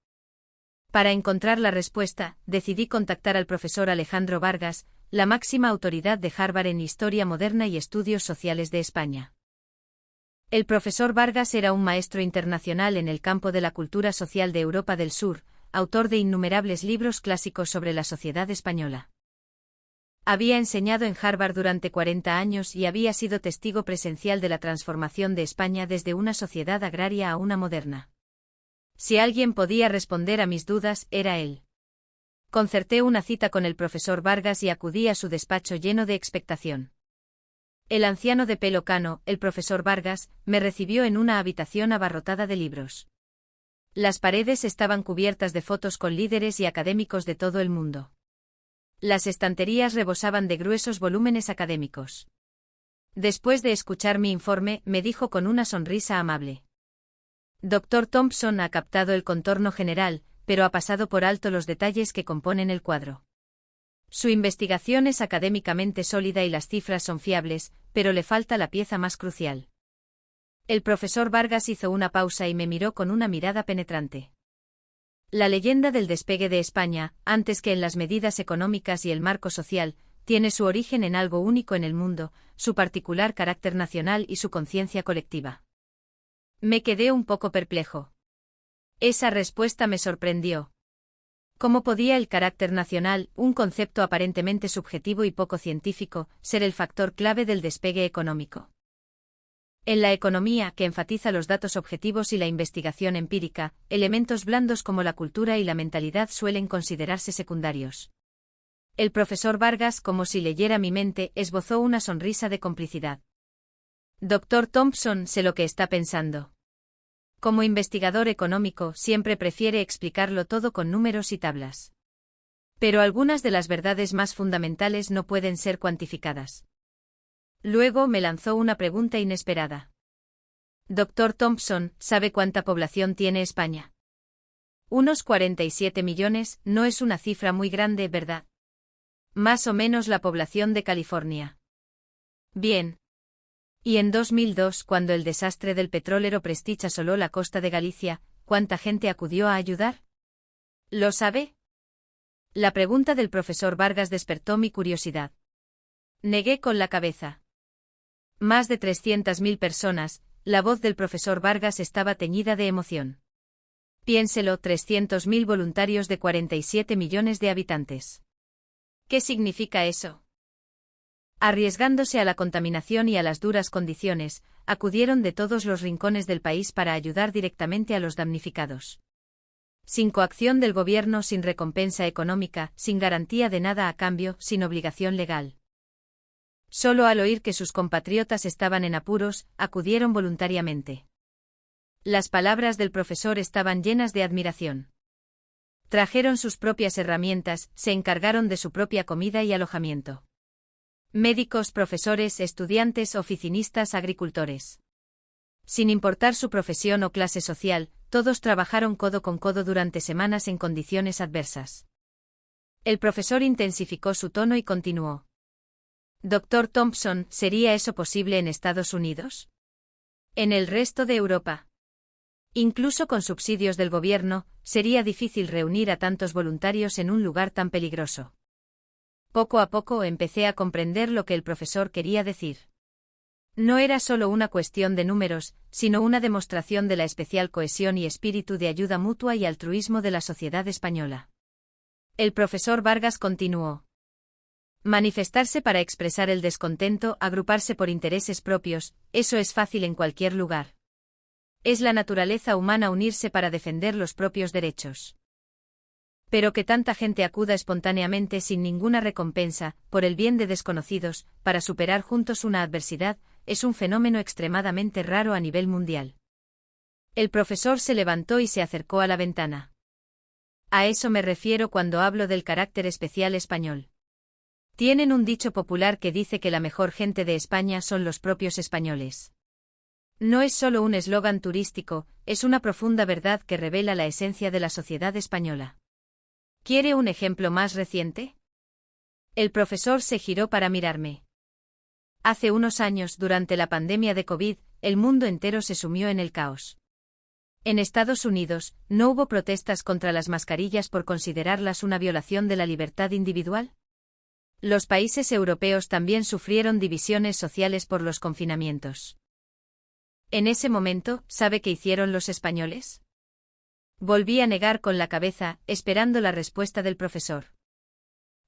Para encontrar la respuesta, decidí contactar al profesor Alejandro Vargas, la máxima autoridad de Harvard en Historia Moderna y Estudios Sociales de España. El profesor Vargas era un maestro internacional en el campo de la cultura social de Europa del Sur, autor de innumerables libros clásicos sobre la sociedad española. Había enseñado en Harvard durante 40 años y había sido testigo presencial de la transformación de España desde una sociedad agraria a una moderna. Si alguien podía responder a mis dudas, era él. Concerté una cita con el profesor Vargas y acudí a su despacho lleno de expectación. El anciano de pelo cano, el profesor Vargas, me recibió en una habitación abarrotada de libros. Las paredes estaban cubiertas de fotos con líderes y académicos de todo el mundo. Las estanterías rebosaban de gruesos volúmenes académicos. Después de escuchar mi informe, me dijo con una sonrisa amable: Dr. Thompson ha captado el contorno general, pero ha pasado por alto los detalles que componen el cuadro. Su investigación es académicamente sólida y las cifras son fiables, pero le falta la pieza más crucial. El profesor Vargas hizo una pausa y me miró con una mirada penetrante. La leyenda del despegue de España, antes que en las medidas económicas y el marco social, tiene su origen en algo único en el mundo: su particular carácter nacional y su conciencia colectiva. Me quedé un poco perplejo. Esa respuesta me sorprendió. ¿Cómo podía el carácter nacional, un concepto aparentemente subjetivo y poco científico, ser el factor clave del despegue económico? En la economía, que enfatiza los datos objetivos y la investigación empírica, elementos blandos como la cultura y la mentalidad suelen considerarse secundarios. El profesor Vargas, como si leyera mi mente, esbozó una sonrisa de complicidad. Dr. Thompson, sé lo que está pensando. Como investigador económico, siempre prefiere explicarlo todo con números y tablas. Pero algunas de las verdades más fundamentales no pueden ser cuantificadas. Luego me lanzó una pregunta inesperada. Dr. Thompson, ¿sabe cuánta población tiene España? Unos 47 millones, no es una cifra muy grande, ¿verdad? Más o menos la población de California. Bien. Y en 2002, cuando el desastre del petrolero Prestige asoló la costa de Galicia, ¿cuánta gente acudió a ayudar? ¿Lo sabe? La pregunta del profesor Vargas despertó mi curiosidad. Negué con la cabeza. Más de 300.000 personas. La voz del profesor Vargas estaba teñida de emoción. Piénselo, 300.000 voluntarios de 47 millones de habitantes. ¿Qué significa eso? Arriesgándose a la contaminación y a las duras condiciones, acudieron de todos los rincones del país para ayudar directamente a los damnificados. Sin coacción del gobierno, sin recompensa económica, sin garantía de nada a cambio, sin obligación legal. Solo al oír que sus compatriotas estaban en apuros, acudieron voluntariamente. Las palabras del profesor estaban llenas de admiración. Trajeron sus propias herramientas, se encargaron de su propia comida y alojamiento. Médicos, profesores, estudiantes, oficinistas, agricultores. Sin importar su profesión o clase social, todos trabajaron codo con codo durante semanas en condiciones adversas. El profesor intensificó su tono y continuó. Dr. Thompson, ¿sería eso posible en Estados Unidos? ¿En el resto de Europa? Incluso con subsidios del gobierno, sería difícil reunir a tantos voluntarios en un lugar tan peligroso. Poco a poco empecé a comprender lo que el profesor quería decir. No era solo una cuestión de números, sino una demostración de la especial cohesión y espíritu de ayuda mutua y altruismo de la sociedad española. El profesor Vargas continuó. Manifestarse para expresar el descontento, agruparse por intereses propios, eso es fácil en cualquier lugar. Es la naturaleza humana unirse para defender los propios derechos. Pero que tanta gente acuda espontáneamente sin ninguna recompensa, por el bien de desconocidos, para superar juntos una adversidad, es un fenómeno extremadamente raro a nivel mundial. El profesor se levantó y se acercó a la ventana. A eso me refiero cuando hablo del carácter especial español. Tienen un dicho popular que dice que la mejor gente de España son los propios españoles. No es solo un eslogan turístico, es una profunda verdad que revela la esencia de la sociedad española. ¿Quiere un ejemplo más reciente? El profesor se giró para mirarme. Hace unos años, durante la pandemia de COVID, el mundo entero se sumió en el caos. En Estados Unidos, ¿no hubo protestas contra las mascarillas por considerarlas una violación de la libertad individual? Los países europeos también sufrieron divisiones sociales por los confinamientos. En ese momento, ¿sabe qué hicieron los españoles? Volví a negar con la cabeza, esperando la respuesta del profesor.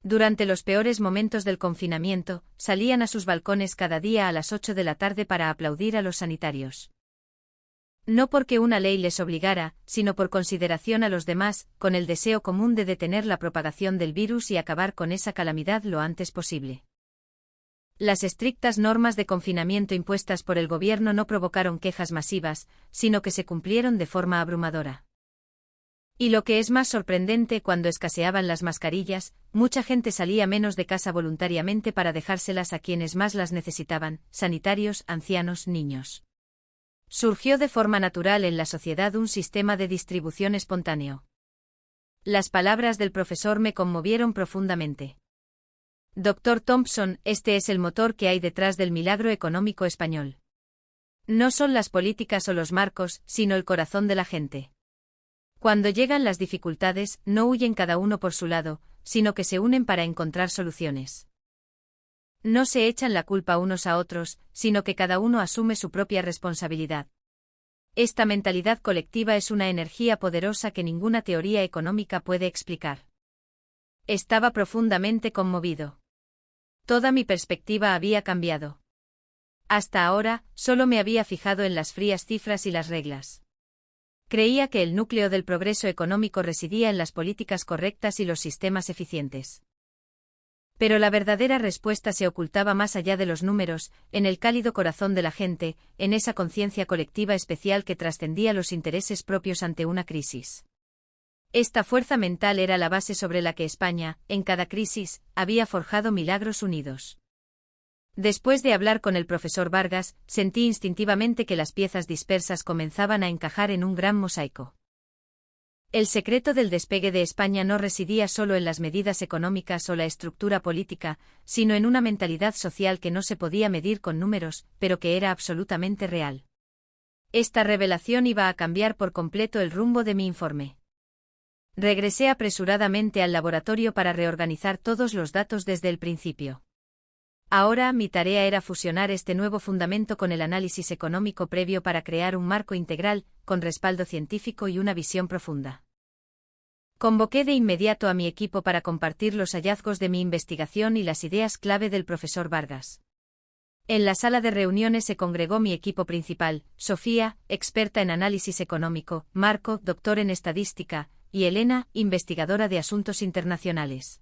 Durante los peores momentos del confinamiento, salían a sus balcones cada día a las 8 de la tarde para aplaudir a los sanitarios. No porque una ley les obligara, sino por consideración a los demás, con el deseo común de detener la propagación del virus y acabar con esa calamidad lo antes posible. Las estrictas normas de confinamiento impuestas por el gobierno no provocaron quejas masivas, sino que se cumplieron de forma abrumadora. Y lo que es más sorprendente, cuando escaseaban las mascarillas, mucha gente salía menos de casa voluntariamente para dejárselas a quienes más las necesitaban, sanitarios, ancianos, niños. Surgió de forma natural en la sociedad un sistema de distribución espontáneo. Las palabras del profesor me conmovieron profundamente. Dr. Thompson, este es el motor que hay detrás del milagro económico español. No son las políticas o los marcos, sino el corazón de la gente. Cuando llegan las dificultades, no huyen cada uno por su lado, sino que se unen para encontrar soluciones. No se echan la culpa unos a otros, sino que cada uno asume su propia responsabilidad. Esta mentalidad colectiva es una energía poderosa que ninguna teoría económica puede explicar. Estaba profundamente conmovido. Toda mi perspectiva había cambiado. Hasta ahora, solo me había fijado en las frías cifras y las reglas. Creía que el núcleo del progreso económico residía en las políticas correctas y los sistemas eficientes. Pero la verdadera respuesta se ocultaba más allá de los números, en el cálido corazón de la gente, en esa conciencia colectiva especial que trascendía los intereses propios ante una crisis. Esta fuerza mental era la base sobre la que España, en cada crisis, había forjado milagros unidos. Después de hablar con el profesor Vargas, sentí instintivamente que las piezas dispersas comenzaban a encajar en un gran mosaico. El secreto del despegue de España no residía solo en las medidas económicas o la estructura política, sino en una mentalidad social que no se podía medir con números, pero que era absolutamente real. Esta revelación iba a cambiar por completo el rumbo de mi informe. Regresé apresuradamente al laboratorio para reorganizar todos los datos desde el principio. Ahora mi tarea era fusionar este nuevo fundamento con el análisis económico previo para crear un marco integral, con respaldo científico y una visión profunda. Convoqué de inmediato a mi equipo para compartir los hallazgos de mi investigación y las ideas clave del profesor Vargas. En la sala de reuniones se congregó mi equipo principal, Sofía, experta en análisis económico, Marco, doctor en estadística, y Elena, investigadora de asuntos internacionales.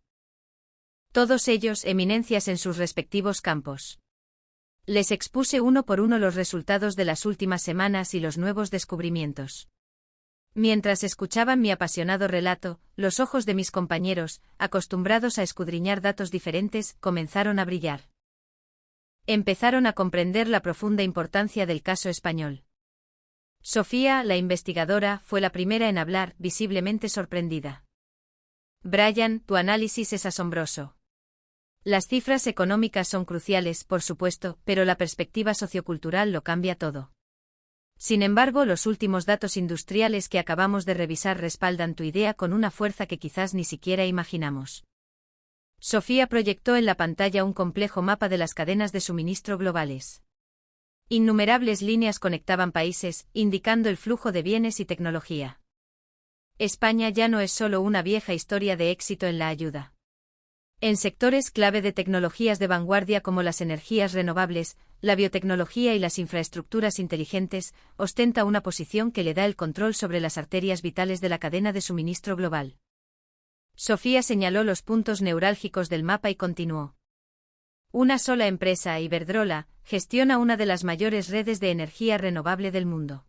Todos ellos eminencias en sus respectivos campos. Les expuse uno por uno los resultados de las últimas semanas y los nuevos descubrimientos. Mientras escuchaban mi apasionado relato, los ojos de mis compañeros, acostumbrados a escudriñar datos diferentes, comenzaron a brillar. Empezaron a comprender la profunda importancia del caso español. Sofía, la investigadora, fue la primera en hablar, visiblemente sorprendida. Brian, tu análisis es asombroso. Las cifras económicas son cruciales, por supuesto, pero la perspectiva sociocultural lo cambia todo. Sin embargo, los últimos datos industriales que acabamos de revisar respaldan tu idea con una fuerza que quizás ni siquiera imaginamos. Sofía proyectó en la pantalla un complejo mapa de las cadenas de suministro globales. Innumerables líneas conectaban países, indicando el flujo de bienes y tecnología. España ya no es solo una vieja historia de éxito en la ayuda. En sectores clave de tecnologías de vanguardia como las energías renovables, la biotecnología y las infraestructuras inteligentes, ostenta una posición que le da el control sobre las arterias vitales de la cadena de suministro global. Sofía señaló los puntos neurálgicos del mapa y continuó. Una sola empresa, Iberdrola, gestiona una de las mayores redes de energía renovable del mundo.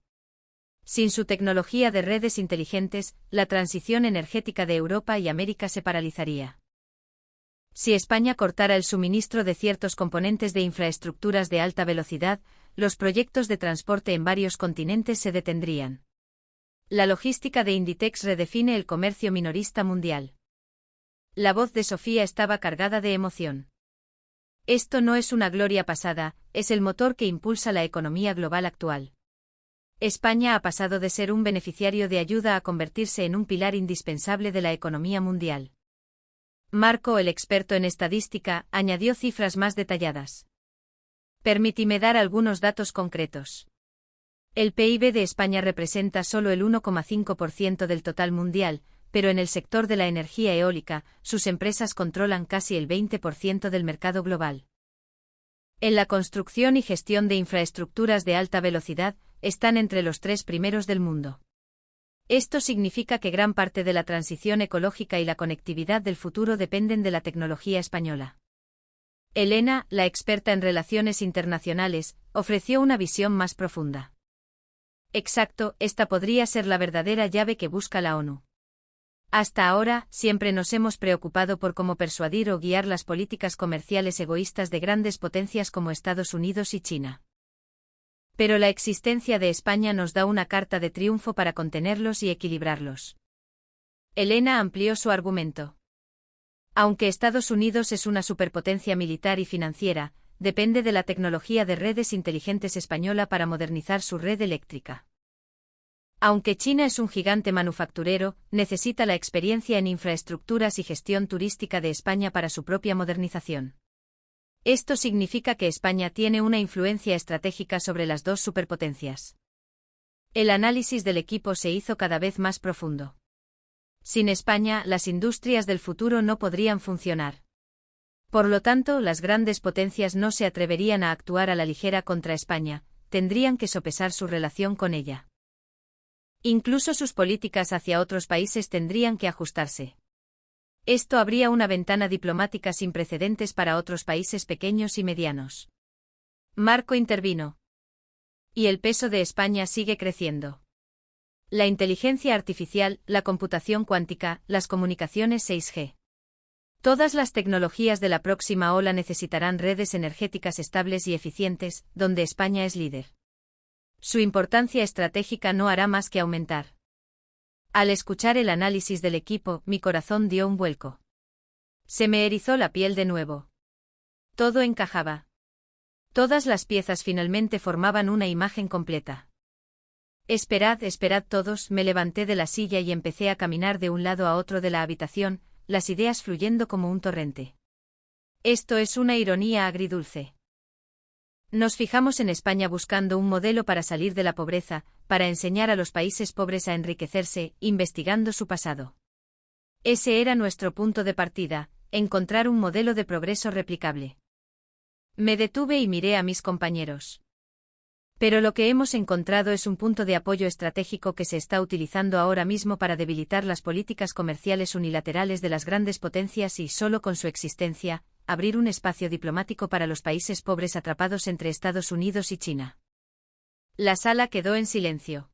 Sin su tecnología de redes inteligentes, la transición energética de Europa y América se paralizaría. Si España cortara el suministro de ciertos componentes de infraestructuras de alta velocidad, los proyectos de transporte en varios continentes se detendrían. La logística de Inditex redefine el comercio minorista mundial. La voz de Sofía estaba cargada de emoción. Esto no es una gloria pasada, es el motor que impulsa la economía global actual. España ha pasado de ser un beneficiario de ayuda a convertirse en un pilar indispensable de la economía mundial. Marco, el experto en estadística, añadió cifras más detalladas. Permíteme dar algunos datos concretos. El PIB de España representa solo el 1,5% del total mundial, pero en el sector de la energía eólica, sus empresas controlan casi el 20% del mercado global. En la construcción y gestión de infraestructuras de alta velocidad, están entre los 3 primeros del mundo. Esto significa que gran parte de la transición ecológica y la conectividad del futuro dependen de la tecnología española. Elena, la experta en relaciones internacionales, ofreció una visión más profunda. Exacto, esta podría ser la verdadera llave que busca la ONU. Hasta ahora, siempre nos hemos preocupado por cómo persuadir o guiar las políticas comerciales egoístas de grandes potencias como Estados Unidos y China. Pero la existencia de España nos da una carta de triunfo para contenerlos y equilibrarlos. Elena amplió su argumento. Aunque Estados Unidos es una superpotencia militar y financiera, depende de la tecnología de redes inteligentes española para modernizar su red eléctrica. Aunque China es un gigante manufacturero, necesita la experiencia en infraestructuras y gestión turística de España para su propia modernización. Esto significa que España tiene una influencia estratégica sobre las dos superpotencias. El análisis del equipo se hizo cada vez más profundo. Sin España, las industrias del futuro no podrían funcionar. Por lo tanto, las grandes potencias no se atreverían a actuar a la ligera contra España, tendrían que sopesar su relación con ella. Incluso sus políticas hacia otros países tendrían que ajustarse. Esto abría una ventana diplomática sin precedentes para otros países pequeños y medianos. Marco intervino. Y el peso de España sigue creciendo. La inteligencia artificial, la computación cuántica, las comunicaciones 6G. Todas las tecnologías de la próxima ola necesitarán redes energéticas estables y eficientes, donde España es líder. Su importancia estratégica no hará más que aumentar. Al escuchar el análisis del equipo, mi corazón dio un vuelco. Se me erizó la piel de nuevo. Todo encajaba. Todas las piezas finalmente formaban una imagen completa. Esperad, esperad todos, me levanté de la silla y empecé a caminar de un lado a otro de la habitación, las ideas fluyendo como un torrente. Esto es una ironía agridulce. Nos fijamos en España buscando un modelo para salir de la pobreza, para enseñar a los países pobres a enriquecerse, investigando su pasado. Ese era nuestro punto de partida, encontrar un modelo de progreso replicable. Me detuve y miré a mis compañeros. Pero lo que hemos encontrado es un punto de apoyo estratégico que se está utilizando ahora mismo para debilitar las políticas comerciales unilaterales de las grandes potencias y, solo con su existencia, abrir un espacio diplomático para los países pobres atrapados entre Estados Unidos y China. La sala quedó en silencio.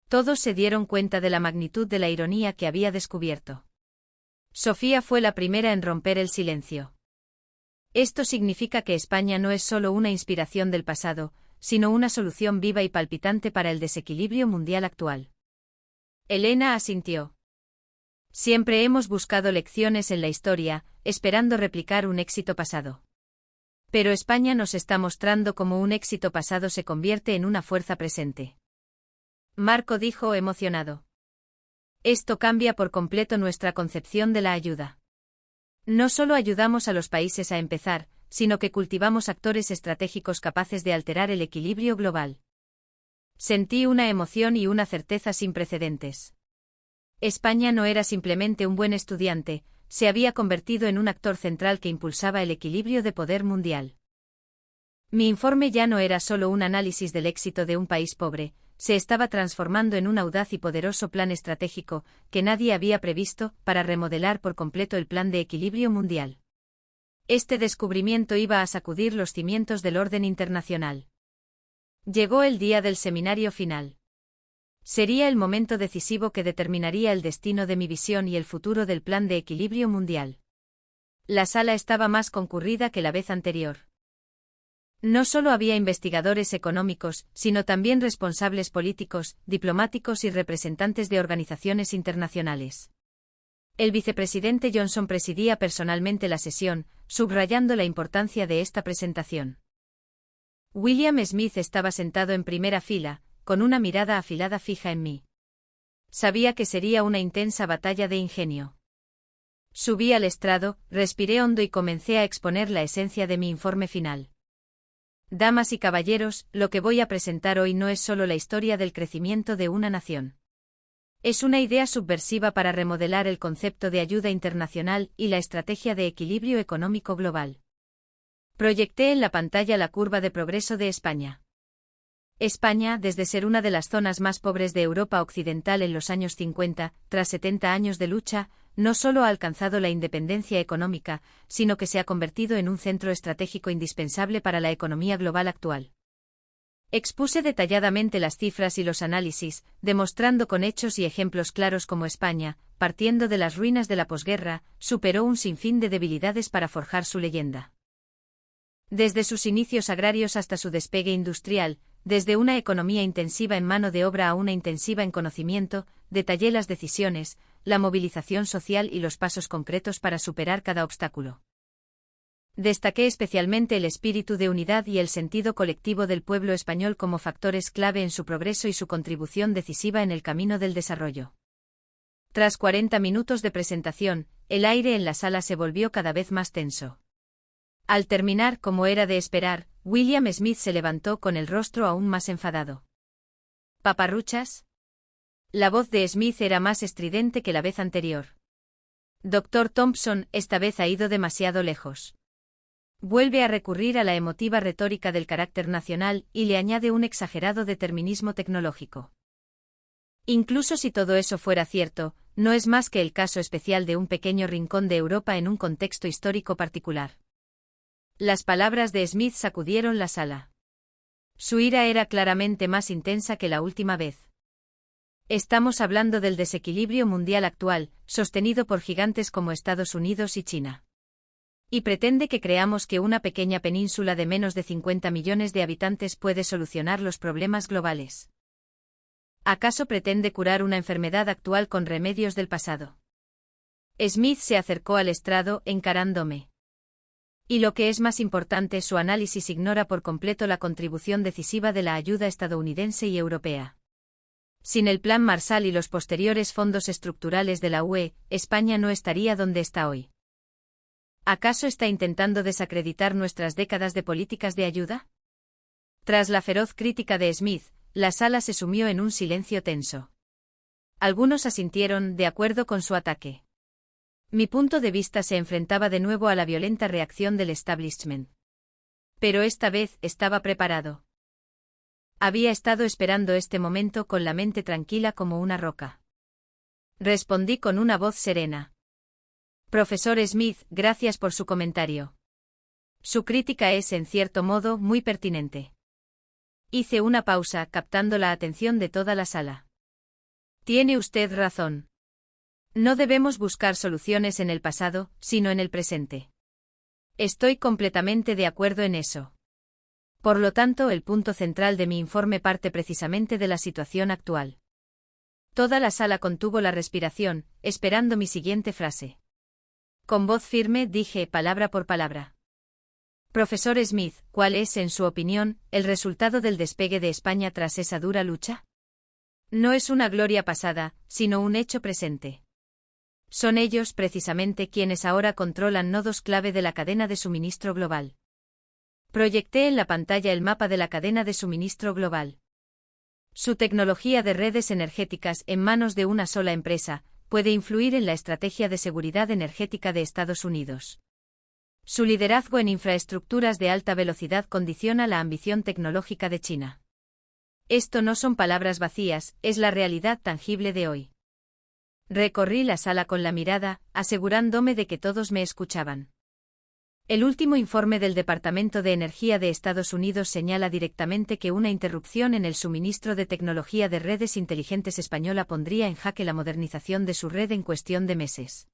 Todos se dieron cuenta de la magnitud de la ironía que había descubierto. Sofía fue la primera en romper el silencio. Esto significa que España no es solo una inspiración del pasado, sino una solución viva y palpitante para el desequilibrio mundial actual. Elena asintió. Siempre hemos buscado lecciones en la historia, esperando replicar un éxito pasado. Pero España nos está mostrando cómo un éxito pasado se convierte en una fuerza presente. Marco dijo emocionado. Esto cambia por completo nuestra concepción de la ayuda. No solo ayudamos a los países a empezar, sino que cultivamos actores estratégicos capaces de alterar el equilibrio global. Sentí una emoción y una certeza sin precedentes. España no era simplemente un buen estudiante, se había convertido en un actor central que impulsaba el equilibrio de poder mundial. Mi informe ya no era solo un análisis del éxito de un país pobre, se estaba transformando en un audaz y poderoso plan estratégico, que nadie había previsto, para remodelar por completo el plan de equilibrio mundial. Este descubrimiento iba a sacudir los cimientos del orden internacional. Llegó el día del seminario final. Sería el momento decisivo que determinaría el destino de mi visión y el futuro del plan de equilibrio mundial. La sala estaba más concurrida que la vez anterior. No solo había investigadores económicos, sino también responsables políticos, diplomáticos y representantes de organizaciones internacionales. El vicepresidente Johnson presidía personalmente la sesión, subrayando la importancia de esta presentación. William Smith estaba sentado en primera fila, con una mirada afilada fija en mí. Sabía que sería una intensa batalla de ingenio. Subí al estrado, respiré hondo y comencé a exponer la esencia de mi informe final. Damas y caballeros, lo que voy a presentar hoy no es solo la historia del crecimiento de una nación. Es una idea subversiva para remodelar el concepto de ayuda internacional y la estrategia de equilibrio económico global. Proyecté en la pantalla la curva de progreso de España. España, desde ser una de las zonas más pobres de Europa Occidental en los años 50, tras 70 años de lucha, no solo ha alcanzado la independencia económica, sino que se ha convertido en un centro estratégico indispensable para la economía global actual. Expuse detalladamente las cifras y los análisis, demostrando con hechos y ejemplos claros cómo España, partiendo de las ruinas de la posguerra, superó un sinfín de debilidades para forjar su leyenda. Desde sus inicios agrarios hasta su despegue industrial, desde una economía intensiva en mano de obra a una intensiva en conocimiento, detallé las decisiones, la movilización social y los pasos concretos para superar cada obstáculo. Destaqué especialmente el espíritu de unidad y el sentido colectivo del pueblo español como factores clave en su progreso y su contribución decisiva en el camino del desarrollo. Tras 40 minutos de presentación, el aire en la sala se volvió cada vez más tenso. Al terminar, como era de esperar, William Smith se levantó con el rostro aún más enfadado. ¿Paparruchas? La voz de Smith era más estridente que la vez anterior. Dr. Thompson, esta vez ha ido demasiado lejos. Vuelve a recurrir a la emotiva retórica del carácter nacional y le añade un exagerado determinismo tecnológico. Incluso si todo eso fuera cierto, no es más que el caso especial de un pequeño rincón de Europa en un contexto histórico particular. Las palabras de Smith sacudieron la sala. Su ira era claramente más intensa que la última vez. Estamos hablando del desequilibrio mundial actual, sostenido por gigantes como Estados Unidos y China. Y pretende que creamos que una pequeña península de menos de 50 millones de habitantes puede solucionar los problemas globales. ¿Acaso pretende curar una enfermedad actual con remedios del pasado? Smith se acercó al estrado, encarándome. Y lo que es más importante, su análisis ignora por completo la contribución decisiva de la ayuda estadounidense y europea. Sin el Plan Marshall y los posteriores fondos estructurales de la UE, España no estaría donde está hoy. ¿Acaso está intentando desacreditar nuestras décadas de políticas de ayuda? Tras la feroz crítica de Smith, la sala se sumió en un silencio tenso. Algunos asintieron de acuerdo con su ataque. Mi punto de vista se enfrentaba de nuevo a la violenta reacción del establishment. Pero esta vez estaba preparado. Había estado esperando este momento con la mente tranquila como una roca. Respondí con una voz serena. Profesor Smith, gracias por su comentario. Su crítica es, en cierto modo, muy pertinente. Hice una pausa, captando la atención de toda la sala. Tiene usted razón. No debemos buscar soluciones en el pasado, sino en el presente. Estoy completamente de acuerdo en eso. Por lo tanto, el punto central de mi informe parte precisamente de la situación actual. Toda la sala contuvo la respiración, esperando mi siguiente frase. Con voz firme dije, palabra por palabra. Profesor Smith, ¿cuál es, en su opinión, el resultado del despegue de España tras esa dura lucha? No es una gloria pasada, sino un hecho presente. Son ellos precisamente quienes ahora controlan nodos clave de la cadena de suministro global. Proyecté en la pantalla el mapa de la cadena de suministro global. Su tecnología de redes energéticas en manos de una sola empresa puede influir en la estrategia de seguridad energética de Estados Unidos. Su liderazgo en infraestructuras de alta velocidad condiciona la ambición tecnológica de China. Esto no son palabras vacías, es la realidad tangible de hoy. Recorrí la sala con la mirada, asegurándome de que todos me escuchaban. El último informe del Departamento de Energía de Estados Unidos señala directamente que una interrupción en el suministro de tecnología de redes inteligentes española pondría en jaque la modernización de su red en cuestión de meses.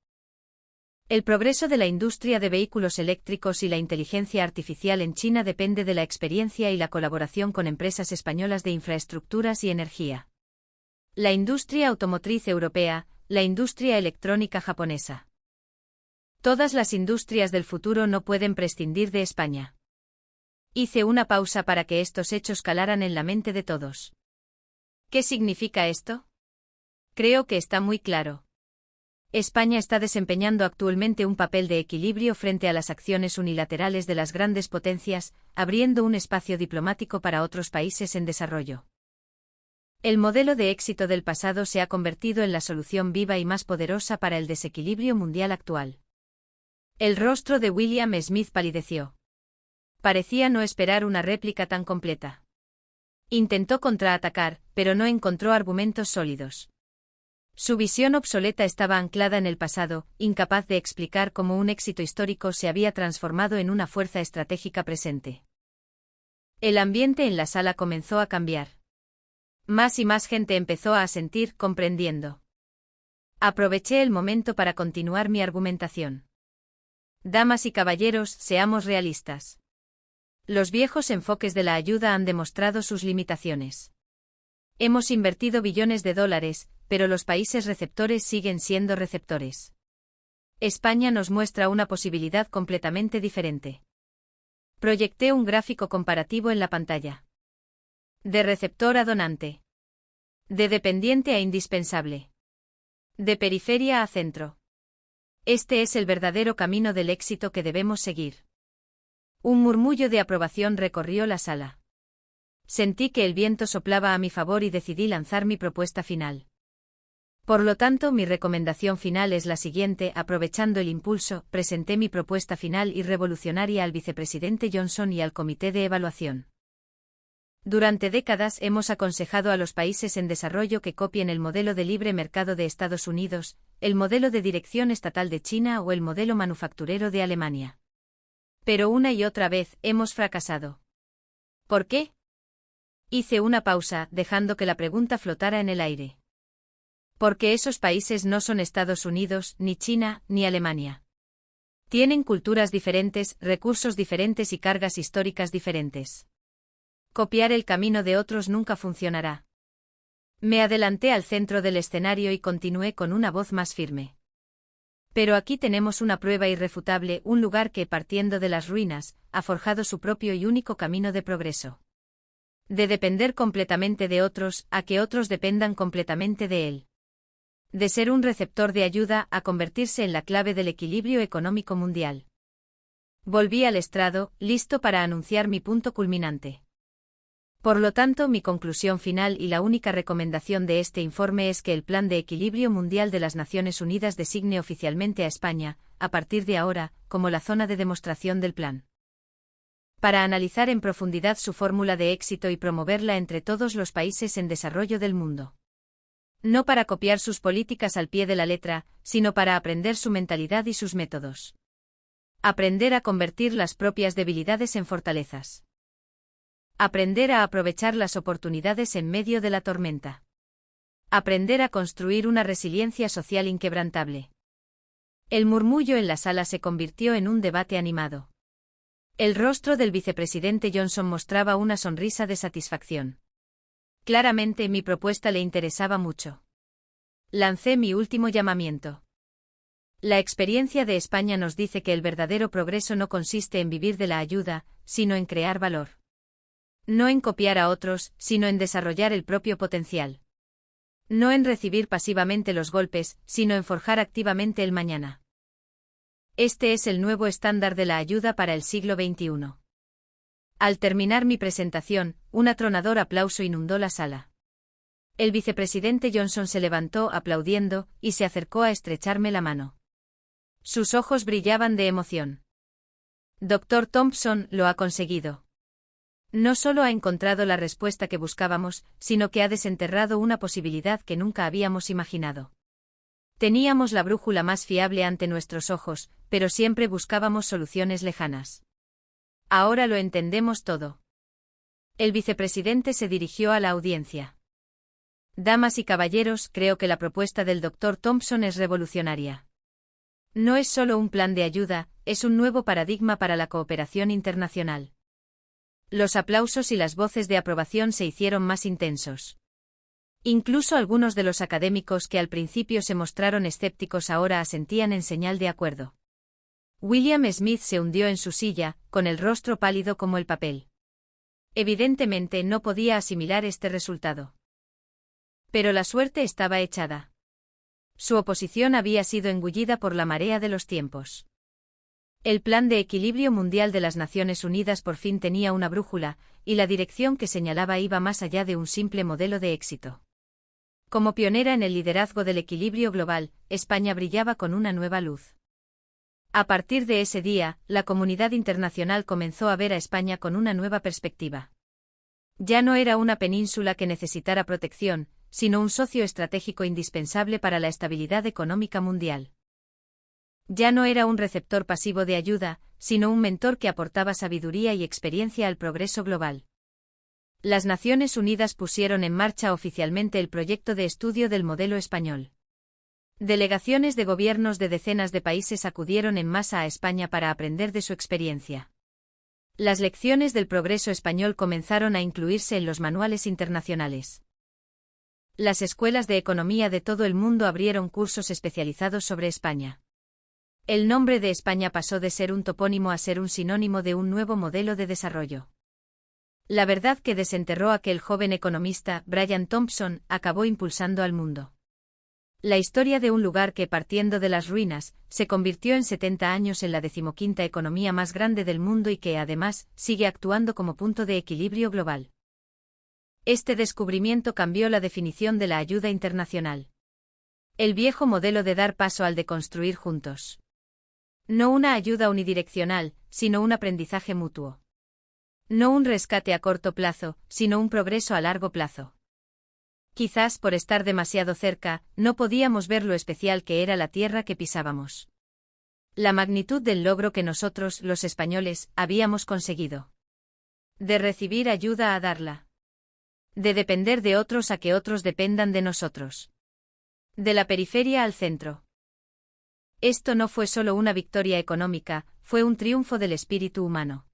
El progreso de la industria de vehículos eléctricos y la inteligencia artificial en China depende de la experiencia y la colaboración con empresas españolas de infraestructuras y energía. La industria automotriz europea, la industria electrónica japonesa. Todas las industrias del futuro no pueden prescindir de España. Hice una pausa para que estos hechos calaran en la mente de todos. ¿Qué significa esto? Creo que está muy claro. España está desempeñando actualmente un papel de equilibrio frente a las acciones unilaterales de las grandes potencias, abriendo un espacio diplomático para otros países en desarrollo. El modelo de éxito del pasado se ha convertido en la solución viva y más poderosa para el desequilibrio mundial actual. El rostro de William Smith palideció. Parecía no esperar una réplica tan completa. Intentó contraatacar, pero no encontró argumentos sólidos. Su visión obsoleta estaba anclada en el pasado, incapaz de explicar cómo un éxito histórico se había transformado en una fuerza estratégica presente. El ambiente en la sala comenzó a cambiar. Más y más gente empezó a asentir, comprendiendo. Aproveché el momento para continuar mi argumentación. Damas y caballeros, seamos realistas. Los viejos enfoques de la ayuda han demostrado sus limitaciones. Hemos invertido billones de dólares, pero los países receptores siguen siendo receptores. España nos muestra una posibilidad completamente diferente. Proyecté un gráfico comparativo en la pantalla. De receptor a donante. De dependiente a indispensable. De periferia a centro. Este es el verdadero camino del éxito que debemos seguir. Un murmullo de aprobación recorrió la sala. Sentí que el viento soplaba a mi favor y decidí lanzar mi propuesta final. Por lo tanto, mi recomendación final es la siguiente. Aprovechando el impulso, presenté mi propuesta final y revolucionaria al vicepresidente Johnson y al comité de evaluación. Durante décadas hemos aconsejado a los países en desarrollo que copien el modelo de libre mercado de Estados Unidos, el modelo de dirección estatal de China o el modelo manufacturero de Alemania. Pero una y otra vez hemos fracasado. ¿Por qué? Hice una pausa, dejando que la pregunta flotara en el aire. Porque esos países no son Estados Unidos, ni China, ni Alemania. Tienen culturas diferentes, recursos diferentes y cargas históricas diferentes. Copiar el camino de otros nunca funcionará. Me adelanté al centro del escenario y continué con una voz más firme. Pero aquí tenemos una prueba irrefutable, un lugar que, partiendo de las ruinas, ha forjado su propio y único camino de progreso. De depender completamente de otros, a que otros dependan completamente de él. De ser un receptor de ayuda a convertirse en la clave del equilibrio económico mundial. Volví al estrado, listo para anunciar mi punto culminante. Por lo tanto, mi conclusión final y la única recomendación de este informe es que el Plan de Equilibrio Mundial de las Naciones Unidas designe oficialmente a España, a partir de ahora, como la zona de demostración del plan. Para analizar en profundidad su fórmula de éxito y promoverla entre todos los países en desarrollo del mundo. No para copiar sus políticas al pie de la letra, sino para aprender su mentalidad y sus métodos. Aprender a convertir las propias debilidades en fortalezas. Aprender a aprovechar las oportunidades en medio de la tormenta. Aprender a construir una resiliencia social inquebrantable. El murmullo en la sala se convirtió en un debate animado. El rostro del vicepresidente Johnson mostraba una sonrisa de satisfacción. Claramente mi propuesta le interesaba mucho. Lancé mi último llamamiento. La experiencia de España nos dice que el verdadero progreso no consiste en vivir de la ayuda, sino en crear valor. No en copiar a otros, sino en desarrollar el propio potencial. No en recibir pasivamente los golpes, sino en forjar activamente el mañana. Este es el nuevo estándar de la ayuda para el siglo XXI. Al terminar mi presentación, un atronador aplauso inundó la sala. El vicepresidente Johnson se levantó aplaudiendo y se acercó a estrecharme la mano. Sus ojos brillaban de emoción. Dr. Thompson lo ha conseguido. No solo ha encontrado la respuesta que buscábamos, sino que ha desenterrado una posibilidad que nunca habíamos imaginado. Teníamos la brújula más fiable ante nuestros ojos, pero siempre buscábamos soluciones lejanas. Ahora lo entendemos todo. El vicepresidente se dirigió a la audiencia. Damas y caballeros, creo que la propuesta del Dr. Thompson es revolucionaria. No es solo un plan de ayuda, es un nuevo paradigma para la cooperación internacional. Los aplausos y las voces de aprobación se hicieron más intensos. Incluso algunos de los académicos que al principio se mostraron escépticos ahora asentían en señal de acuerdo. William Smith se hundió en su silla, con el rostro pálido como el papel. Evidentemente no podía asimilar este resultado. Pero la suerte estaba echada. Su oposición había sido engullida por la marea de los tiempos. El Plan de Equilibrio Mundial de las Naciones Unidas por fin tenía una brújula, y la dirección que señalaba iba más allá de un simple modelo de éxito. Como pionera en el liderazgo del equilibrio global, España brillaba con una nueva luz. A partir de ese día, la comunidad internacional comenzó a ver a España con una nueva perspectiva. Ya no era una península que necesitara protección, sino un socio estratégico indispensable para la estabilidad económica mundial. Ya no era un receptor pasivo de ayuda, sino un mentor que aportaba sabiduría y experiencia al progreso global. Las Naciones Unidas pusieron en marcha oficialmente el proyecto de estudio del modelo español. Delegaciones de gobiernos de decenas de países acudieron en masa a España para aprender de su experiencia. Las lecciones del progreso español comenzaron a incluirse en los manuales internacionales. Las escuelas de economía de todo el mundo abrieron cursos especializados sobre España. El nombre de España pasó de ser un topónimo a ser un sinónimo de un nuevo modelo de desarrollo. La verdad que desenterró aquel joven economista, Bryan Thompson, acabó impulsando al mundo. La historia de un lugar que, partiendo de las ruinas, se convirtió en 70 años en la 15ª economía más grande del mundo y que, además, sigue actuando como punto de equilibrio global. Este descubrimiento cambió la definición de la ayuda internacional. El viejo modelo de dar paso al de construir juntos. No una ayuda unidireccional, sino un aprendizaje mutuo. No un rescate a corto plazo, sino un progreso a largo plazo. Quizás por estar demasiado cerca, no podíamos ver lo especial que era la tierra que pisábamos. La magnitud del logro que nosotros, los españoles, habíamos conseguido. De recibir ayuda a darla. De depender de otros a que otros dependan de nosotros. De la periferia al centro. Esto no fue solo una victoria económica, fue un triunfo del espíritu humano.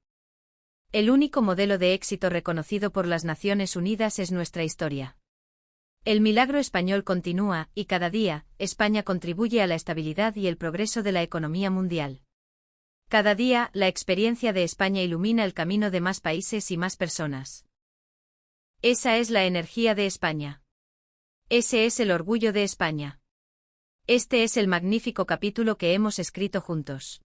El único modelo de éxito reconocido por las Naciones Unidas es nuestra historia. El milagro español continúa, y cada día, España contribuye a la estabilidad y el progreso de la economía mundial. Cada día, la experiencia de España ilumina el camino de más países y más personas. Esa es la energía de España. Ese es el orgullo de España. Este es el magnífico capítulo que hemos escrito juntos.